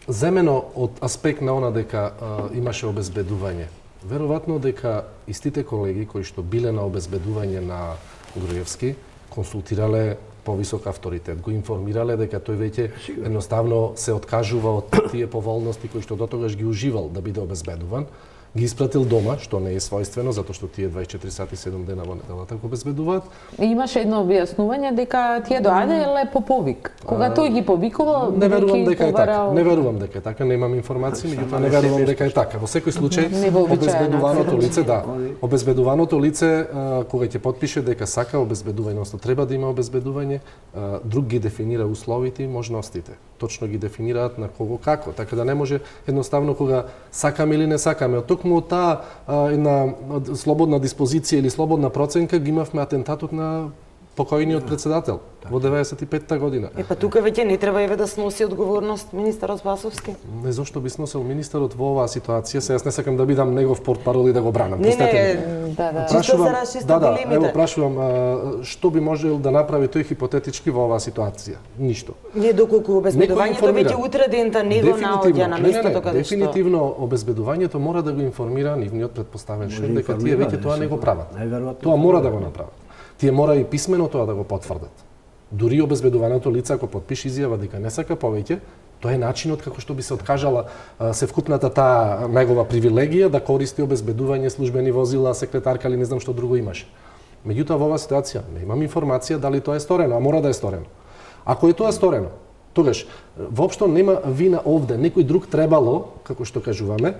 Земено од аспект на она дека имаше обезбедување. Веројатно дека истите колеги кои што биле на обезбедување на Груевски консултирале повисок авторитет. Го информирале дека тој веќе едноставно се откажува од тие поволности кои што дотогаш ги уживал да биде обезбедуван, ги испратил дома, што не е својствено, затоа што тие 24 сати 7 дена во неделата го обезбедуваат. Имаше едно објаснување дека тие доаделе по повик. Кога тој ги повикувал, не верувам дека е така. Не верувам дека е така, немам информации, меѓутоа не верувам дека е така. Во секој случај обезбедуваното лице, обезбедуваното лице кога ќе потпише дека сака обезбедување, односно треба да има обезбедување, друг ги дефинира условите и можностите. Точно ги дефинираат на кого како, така да не може едноставно кога сакаме или не сакаме. Токму од таа една слободна диспозиција или слободна проценка ги имавме атентатот на покојниот председател во 95-та година. Па тука веќе не треба еве да сноси одговорност министерот Спасовски. Не, зошто би сносил министерот во оваа ситуација? Се јас не сакам да бидам негов портпарол и да го бранам. Чисто за расчиста дилемите. Ево прашувам што би можел да направи тој хипотетички во оваа ситуација? Ништо. Не доколку обезбедувањето веќе утре дента не го наоѓа на местото каде што. Дефинитивно обезбедувањето мора да го информира нивниот претпоставен шеф дека тие веќе тоа не го прават. Тоа мора да го направат. Тие мора и писмено тоа да го потврдат. Дури обезбедуваното лице ако потпише изјава дека не сака повеќе, тоа е начинот како што би се откажала севкупната таа негова привилегија да користи обезбедување, службени возила, секретарка или не знам што друго имаше. Меѓутоа во оваа ситуација немам информација дали тоа е сторено, а мора да е сторено. Ако е тоа сторено, тогаш воопшто нема вина овде, некој друг требало, како што кажуваме.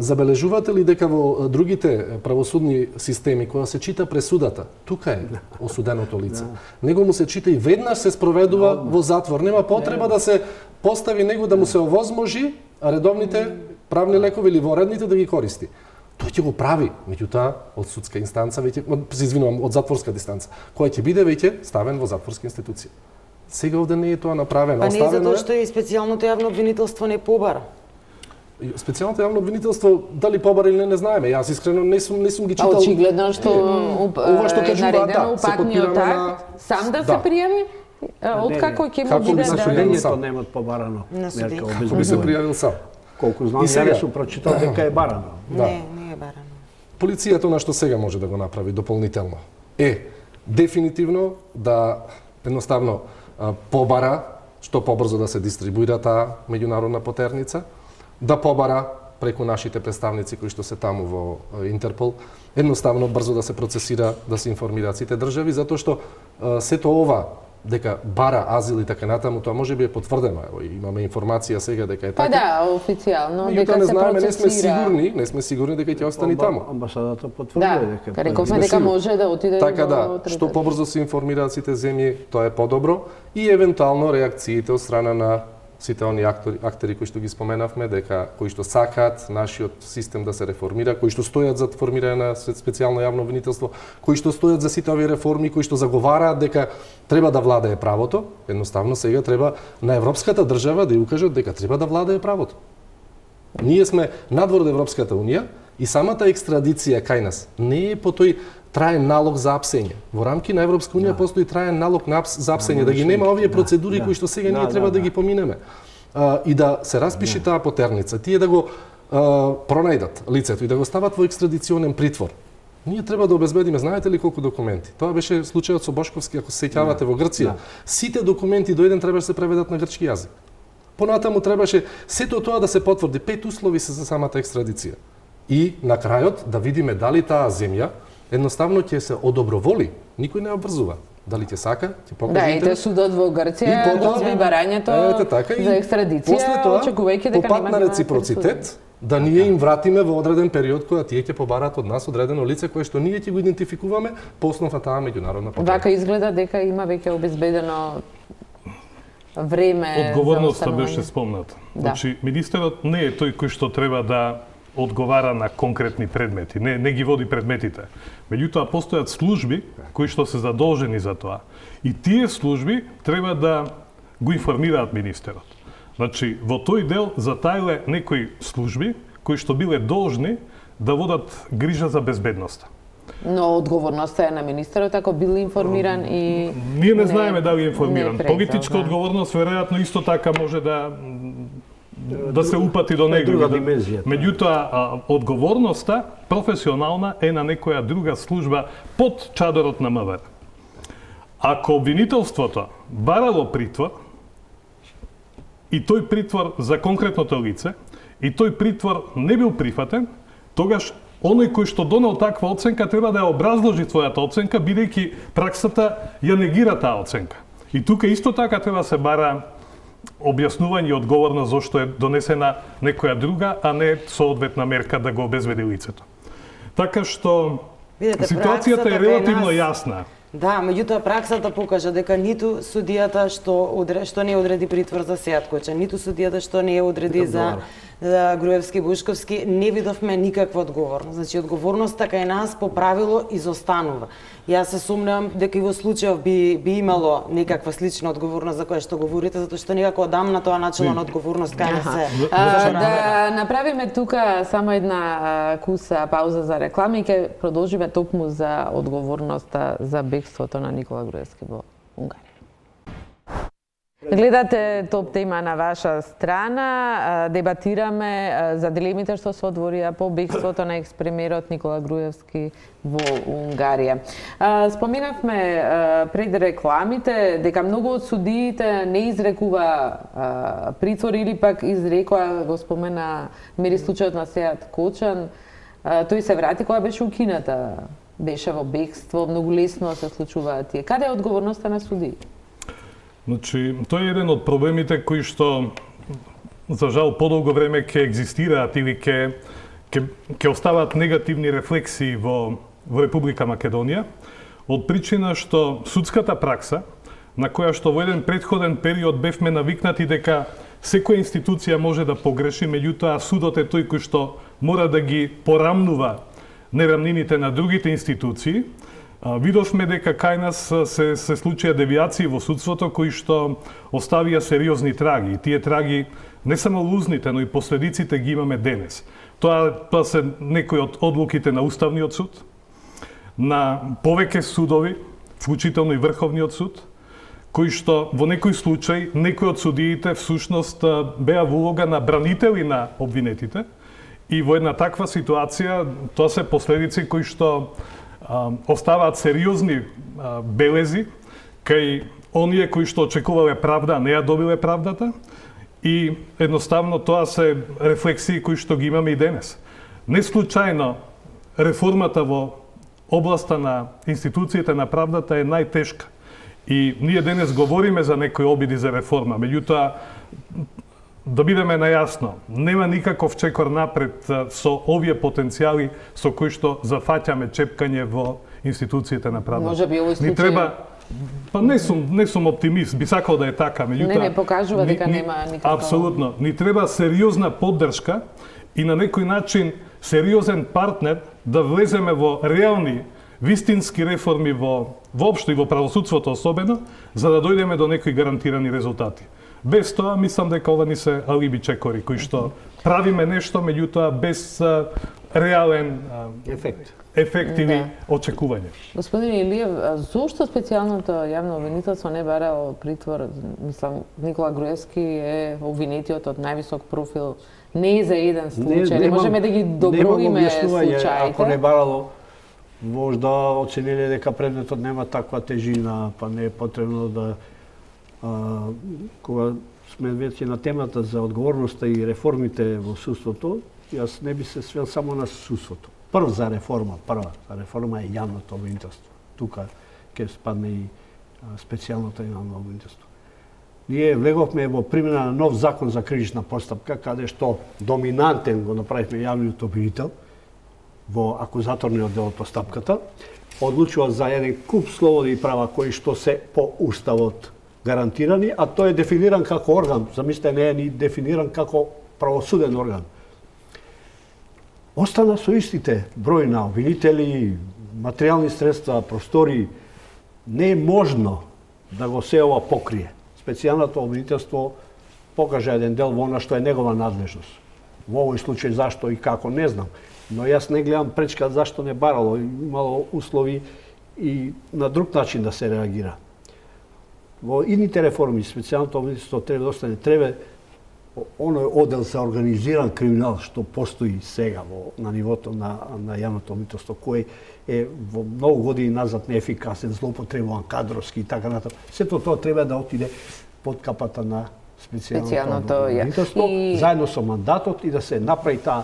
Забележувате ли дека во другите правосудни системи, кога се чита пресудата, тука е осуденото лице. Него му се чита и веднаш се спроведува во затвор. Нема потреба да се постави него да му се овозможи редовните правни лекови или воредните да ги користи. Тој ќе го прави, меѓутоа од судска инстанца веќе, од затворска дистанца, која ќе биде веќе ставен во затворска институција. Сега овде не е тоа направено. Па не затоа што и специјалното јавно обвинителство не побара. Специјалното јавно обвинителство дали побара или не знаеме. Јас искрено не сум ги читал. Очигледно што ова што кажува упатниот акт сам да се пријави, откако ќе му биде да судењето немат побарано. Како би се пријавил сам? Колку знам, ја не сум прочитал дека е барано. Не е барано. Полицијата на што сега може да го направи дополнително е дефинитивно да едноставно побара што побрзо да се дистрибуира таа меѓународна потерница, да побара преку нашите представници кои што се таму во Интерпол, едноставно брзо да се процесира, да се информираат сите држави, затоа што сето ова дека бара азил и така натаму, тоа може би е потврдено. Ево, имаме информација сега дека е така. Па да, официјално дека се процесира. Не сме сигурни дека ќе остане таму. Амбасадата потврдува дека. Рековме дека може да отиде така да, што побрзо се информираат сите земји, тоа е подобро и евентуално реакциите од страна на сите они актери кои што ги споменавме, дека кои што сакаат нашиот систем да се реформира, кои што стојат за формирање на специјално јавно обвинителство, кои што стојат за сите овие реформи, кои што заговараат дека треба да владее правото, едноставно сега треба на европската држава да ја укажат дека треба да владее правото. Ние сме надвор од Европската унија и самата екстрадиција кај нас не е по тој траен налог за апсење. Во рамки на Европска унија постои траен налог за апсење, да ги нема овие процедури кои што сега ние треба да ги поминеме. И да се распиши таа потерница, тие да го пронајдат лицето и да го стават во екстрадиционен притвор. Ние треба да обезбедиме, знаете ли колку документи? Тоа беше случајот со Бошковски, ако се сеќавате во Грција. Сите документи до еден требаше да се преведат на грчки јазик. Понатаму требаше сето тоа да се потврди, 5 услови се за самата екстрадиција. И на крајот да видиме дали таа земја едноставно ќе се одоброволи, никој не обврзува. Дали ќе сака, ќе покаже. Да, ете судот во Грција одби барањето за екстрадиција, очекувајќи дека по пат на реципроцитет, да ние им вратиме во одреден период кога тие ќе побараат од нас одредено лице кое што ние ќе го идентификуваме по основа на таа меѓународна потрeba. Вака изгледа дека има веќе обезбедено време. Одговорноста беше спомната. Значи, министерот не е тој кој што треба да одговара на конкретни предмети, не ги води предметите. Меѓутоа постојат служби кои што се задолжени за тоа. И тие служби треба да го информираат министерот. Значи, во тој дел затаиле некои служби кои што биле должни да водат грижа за безбедноста. Но одговорноста е на министерот ако бил информиран и ние не знаеме дали е информиран. Политичка одговорност веројатно исто така може да се упати до него. Меѓутоа, одговорноста професионална е на некоја друга служба под чадорот на МВР. Ако обвинителството барало притвор, и тој притвор за конкретното лице, и тој притвор не бил прифатен, тогаш оној кој што донел таква оценка треба да ја образложи својата оценка, бидејќи праксата ја негира таа оценка. И тука исто така треба се бара објаснување и одговорност зошто е донесена некоја друга, а не соодветна мерка да го обезвреди лицето. Така што ситуацијата е релативно јасна. Да, меѓутоа праксата покажа дека ниту судијата што не одреди притвор за Сејат, ниту судијата што не одреди за Груевски Бушковски, не видовме никаква одговорност. Значи, одговорноста кај нас по правило изостанува. Јас се сумневам дека и во случајов би имало некаква слична одговорност за која што говорите, затоа што некако одамна тоа начало на одговорност кај нас се. Да направиме тука само една куса пауза за реклами и ќе продолжиме токму за одговорноста за бегството на Никола Груевски во Унгарија. Гледате топ тема на ваша страна. Дебатираме за дилемите што се отворија по бегството на екс-премиерот Никола Груевски во Унгарија. Споменавме пред рекламите дека многу од судиите не изрекува притвор или пак изрекоа, го спомена мери случајот на Сејат Кочан. Тој се врати кога беше укината. Беше во бегство, многу лесно се случуваат тие. Каде е одговорноста на судиите? Значи, тој е еден од проблемите кои што за жал подолго време ќе екзистираат или ќе оставаат негативни рефлексии во Република Македонија, од причина што судската пракса, на која што во еден претходен период бевме навикнати дека секоја институција може да погреши, меѓутоа судот е тој кој што мора да ги порамнува нерамнините на другите институции, видовме дека кај нас се случија девијации во судството кои што оставија сериозни траги. И тие траги не само лузните, но и последиците ги имаме денес. Тоа се некои од одлуките на Уставниот суд, на повеќе судови, вклучително и Врховниот суд, кои што во некој случај некои од судиите всушност беа во улога на бранители на обвинетите. И во една таква ситуација тоа се последици кои што оставаат сериозни белези кај оние кои што очекувале правда, не ја добиле правдата, и едноставно тоа се рефлексии кои што ги имаме и денес. Не случајно реформата во областа на институциите на правдата е најтешка. И ние денес говориме за некои обиди за реформа, меѓутоа да бидеме најасно, нема никаков чекор напред со овие потенцијали со кои што зафаќаме чепкање во институциите на правдата. Може би овој случај... Ни треба, па не сум оптимист, би сакал да е така, меѓутоа... Не покажува дека нема никаква... Апсолутно. Ни треба сериозна поддршка и на некој начин сериозен партнер да влеземе во реални, вистински реформи воопшто и во правосудството особено, за да дојдеме до некои гарантирани резултати. Без тоа, мислам дека ова ни се алиби чекори, кои што правиме нешто, меѓутоа без реален ефект или очекување. Господин Илиев, зошто специјалното јавно обвинителство не барало притвор? Мислам, Никола Груевски е обвинетиот од највисок профил. Не е за еден случај, не можеме да ги доброиме случаите. Ако не барало, можда оцениле дека предметот нема таква тежина, па не е потребно да кога сме веќе на темата за одговорноста и реформите во судството, јас не би се свел само на судството. Прва за реформа е јавното обвинителство. Тука ќе спадне и специјалното јавно обвинителство. Ние влеговме во примена на нов закон за кривична постапка, каде што доминантен го направивме јавниот обвинител во акузаторниот дел од постапката, одлучува за еден куп слободи и права кои што се по уставот гарантирани, а тој е дефиниран како орган, замислете не е ни дефиниран како правосуден орган. Остана со истите број на обвинители, материјални средства, простори, не е можно да го се ова покрие. Специјалното обвинителство покажа еден дел во она што е негова надлежност. Во овој случај зашто и како не знам, но јас не гледам пречка зашто не барало, имало услови и на друг начин да се реагира. Во идните реформи, специјалното обвинителство треба да остане, треба оној одел за организиран криминал што постои сега на нивото на јавното обвинителство, кој е во многу години назад неефикасен, злоупотребуван кадровски и така натаму. Сето тоа треба да отиде под капата на специјалното обвинителство, заедно со мандатот и да се направи таа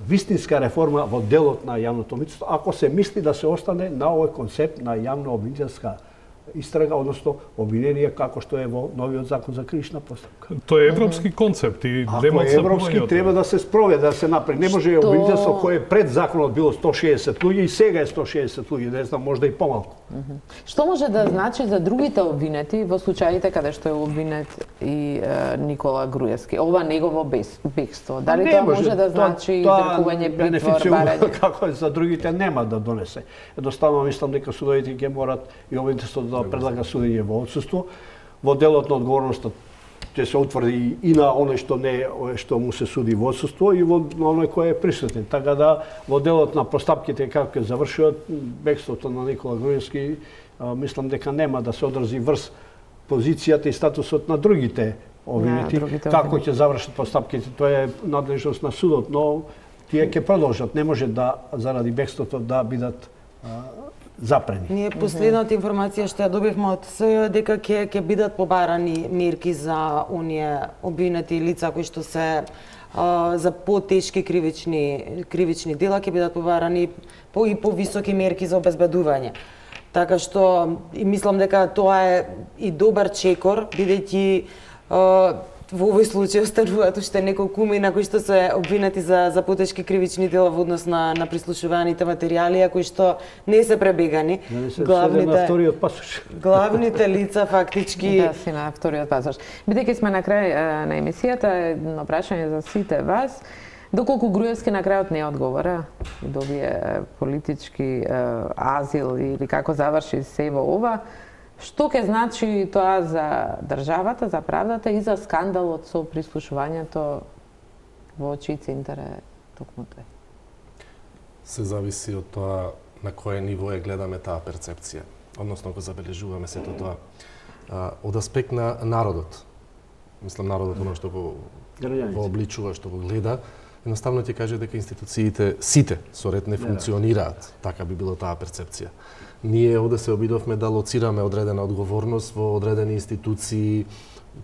вистинска реформа во делот на јавното обвинителство, ако се мисли да се остане на овој концепт на јавно обвинителска истрага, односно обвинение како што е во новиот закон за кривична постапка. Тоа е европски концепт и ако е европски треба да се спроведе, да се направи. Не може обвинителство кое пред законот било 160 луѓе и сега е 160 луѓе, не знам, можда и помалку. Што може да значи за другите обвинети во случаите каде што е обвинет и Никола Груевски? Ова негово бегство. Дали тоа може да значи изрекување притвор, барање? Како е за другите нема да донесе. Едноставно мислам дека судовите ќе морат и обвинителството да предлага судење во отсуство. Во делот на одговорноста ќе се утврди и на оној што му се суди во отсуство и во оној кој е присутен. Така да во делот на постапките како ќе завршуваат бегството на Никола Груевски, мислам дека нема да се одрази врз позицијата и статусот на другите обвинети. Како ќе завршат постапките, тоа е надлежност на судот, но тие ќе продолжат. Не може да заради бегството да бидат запрени. Ние последната информација што ја добивме од СЈ дека ќе бидат побарани мерки за оние обвинети лица кои што се за потешки кривични дела, ќе бидат побарани и повисоки мерки за обезбедување. Така што и мислам дека тоа е и добар чекор, бидејќи во овој случај остануваат уште неколку имена кои што се обвинети за потешки кривични дела во однос на прислушуваните материјали, кои што не се пребегани. Главните лица фактички да си на вториот пасош. Бидејќи сме на крај на емисијата, едно прашање за сите вас. Доколку Груевски на крајот не одговора и добие политички азил или како заврши се во ова, што ќе значи тоа за државата, за правдата и за скандалот со прислушувањето во очите интере токму тој? Се зависи од тоа на кое ниво е гледаме таа перцепција, односно го забележуваме сето тоа. Од аспект на народот, мислам народот оно што го обличува, што го гледа, едноставно ќе каже дека институциите сите со ред не функционираат, така би било таа перцепција. Ние овде се обидовме да лоцираме одредена одговорност во одредени институции,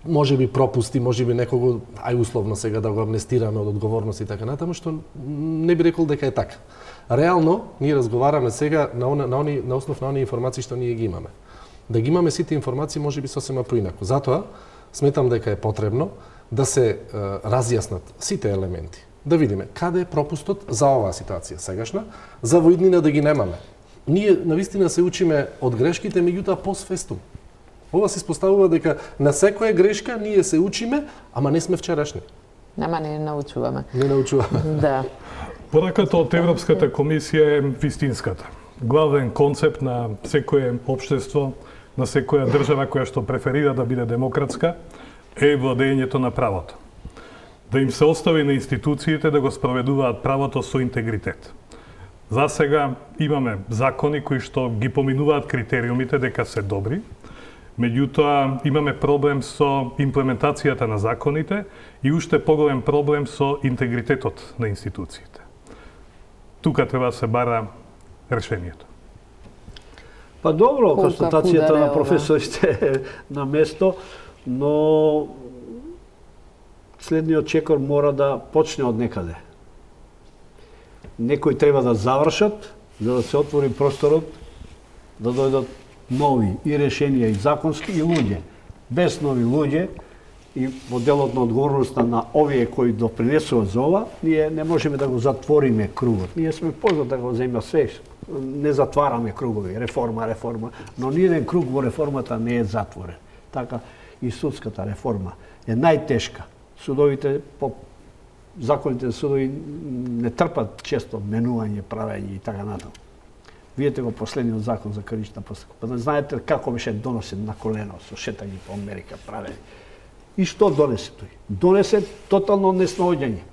можеби пропусти, можеби некого, ај условно сега да го амнестираме од одговорност и така натаму, што не би рекол дека е така. Реално, ние разговараме сега на основ на оние информации што ние ги имаме. Да ги имаме сите информации можеби сосема поинако. Затоа, сметам дека е потребно да се разјаснат сите елементи. Да видиме каде е пропустот за оваа ситуација сегашна, за во иднина да ги немаме. Ние навистина се учиме од грешките, меѓутоа постфестум. Ова се испоставува дека на секоја грешка ние се учиме, ама не сме вчерашни. Нема не научуваме. Не научуваме. Да. Пораката од Европската комисија е вистинската. Главен концепт на секое општество, на секоја држава која што преферира да биде демократска, е владењето на правото. Да им се остави на институциите да го спроведуваат правото со интегритет. За сега имаме закони кои што ги поминуваат критериумите дека се добри, меѓутоа имаме проблем со имплементацијата на законите и уште поголем проблем со интегритетот на институциите. Тука треба да се бара решението. Па добро, констатацијата на професорите е на место, но следниот чекор мора да почне од некаде. Некои треба да завршат, за да се отвори просторот, да дојдат нови и решенија, и законски, и луѓе. Без нови луѓе и во делот на одговорноста на овие кои допринесуваат за ова, ние не можеме да го затвориме кругот. Ние сме познат да го земја све, не затвараме кругови, реформа, но ниеден круг во реформата не е затворен. Така и судската реформа е најтешка. Судовите по законите за судови не трпат често менување, правење и така натаму. Видете го последниот закон за кривична постапка. Па да знаете како беше донесен на колено со шетање по Америка, правење. И што донесе тој? Донесе тотално неснаоѓање.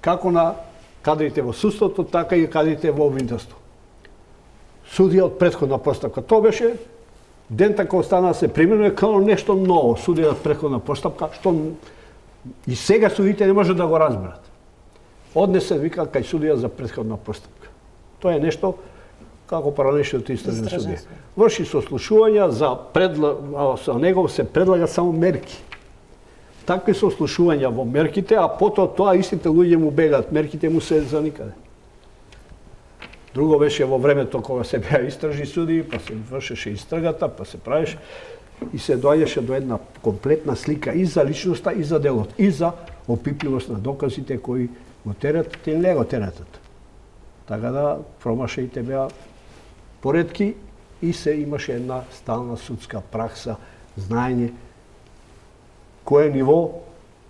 Како на кадрите во судството, така и кадрите во обвинителство. Судија од претходна постапка. Тоа беше ден така остана да се применува како нешто ново. Судија од претходна постапка, што И сега судите не може да го разберат. Однесе, вика, кај судија за претходна постапка. Тоа е нешто како паралелното истражно судија. Врши сослушувања за него се предлага само мерки. Такви сослушувања во мерките, а потоа тоа истите луѓе му бегаат, мерките му се за никаде. Друго беше во времето кога се беа истражни судии, па се вршеше истрагата, па се правеше и се доаѓаше до една комплетна слика и за личноста, и за делот, и за опипливост на доказите кои го теретат или не го теретат. Така да промашаите беа поретки и се имаше една стална судска пракса, знаење кое ниво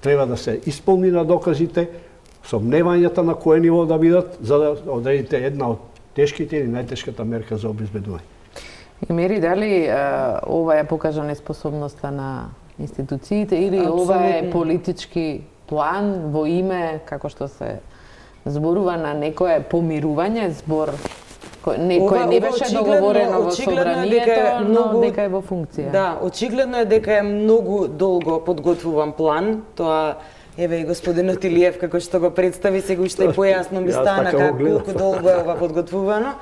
треба да се исполни на доказите, сомневањата на кое ниво да бидат, за да одредите една од тешките или најтешката мерка за обезбедување. И мери, дали ова е покажа неспособноста на институциите или ова е политички план во име, како што се зборува, на некое помирување, збор некој не беше договорено во собранието, но дека е во функција. Да, очигледно е дека е многу долго подготвуван план, тоа еве и господинот Илиев како што го представи, сега уште појасно ми стана колку долго е ова подготвувано.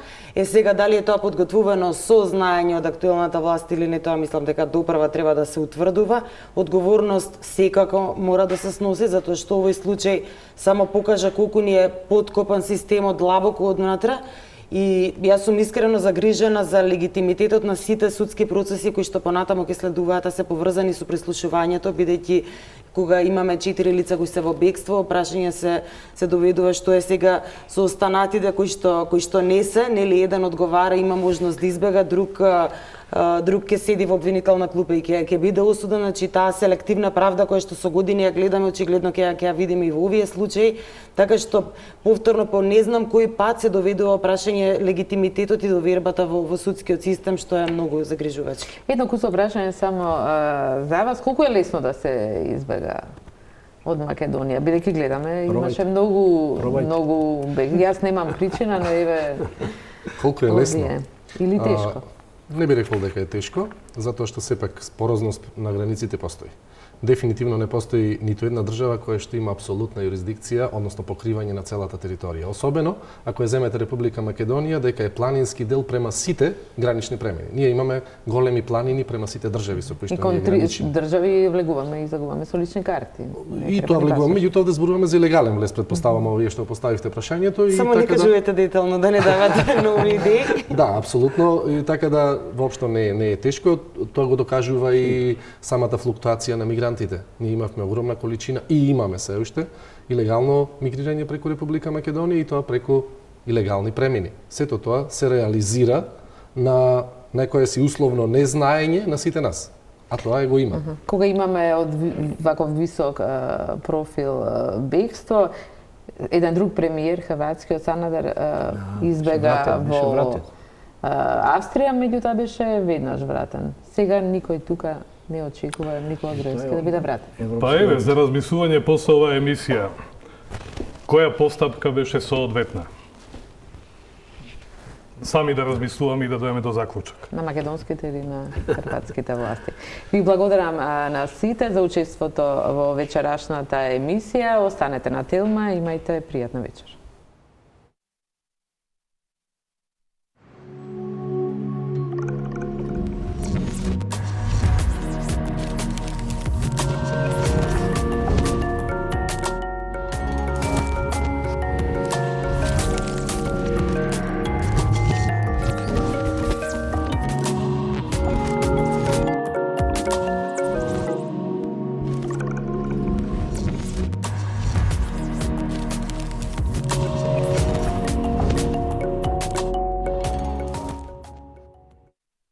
Сега дали е тоа подготвувано со знаење од актуелната власт или не, тоа мислам дека допрва треба да се утврдува. Одговорност секако мора да се сноси, затоа што овој случај само покажа колку ни е подкопан системот длабоко однатре. И јас сум искрено загрижена за легитимитетот на сите судски процеси кои што понатамо ќе следуваат, се поврзани со прислушувањето, бидејќи кога имаме 4 лица кои се во бегство, прашање се доведува што е сега со останатите кои што не се, нели еден одговара, има можност да избега, друг ќе седи во обвинителна клупа и ќе биде осуден. Значи таа селективна правда која што со години ја гледаме, очигледно ќе ја видиме и во овие случаи, така што повторно по не знам кој пат се доведува прашање легитимитетот и довербата во судскиот систем, што е многу загрижувачки. Едно кусо прашање само за вас, колку е лесно да се избега од Македонија? Бидејќи гледаме, имаше многу бег. Јас немам причина, но еве колку е лесно? Или тешко? Не би рекол дека е тешко, затоа што сепак порозност на границите постои. Дефинитивно не постои ниту една држава која што има апсолутна юрисдикција, односно покривање на целата територија. Особено ако ја земете Република Македонија, дека е планински дел према сите гранични премини. Ние имаме големи планини према сите држави со кои што ние граничиме. Држави влегуваме и загубаме со лични карти. И тоа влегуваме, меѓутоа да зборуваме за илегален влез, предпоставам овие што поставивте прашањето и само така не кажувате детално да не давате нови идеи. Да, апсолутно, и така да воопшто не е тешко, тоа го докажува и самата флуктуација на мигрантите. Ние имавме огромна количина и имаме се уште илегално мигрирање преку Република Македонија и тоа преку илегални премини. Сето тоа се реализира на некое си условно незнаење на сите нас. А тоа го има. Кога имаме од ваков висок профил бегство, еден друг премиер, хрватскиот Санадер, избега во Австрија, меѓутоа беше веднаш вратен. Сега никој тука не очекува Никола Груевски да биде вратен. Па еве, за размислување после оваа емисија, која постапка беше соодветна? Сами да размислуваме и да дојдеме до заклучок. На македонските или на хрватските власти. Ви благодарам на сите за учеството во вечерашната емисија. Останете на Телма, имајте пријатна вечер.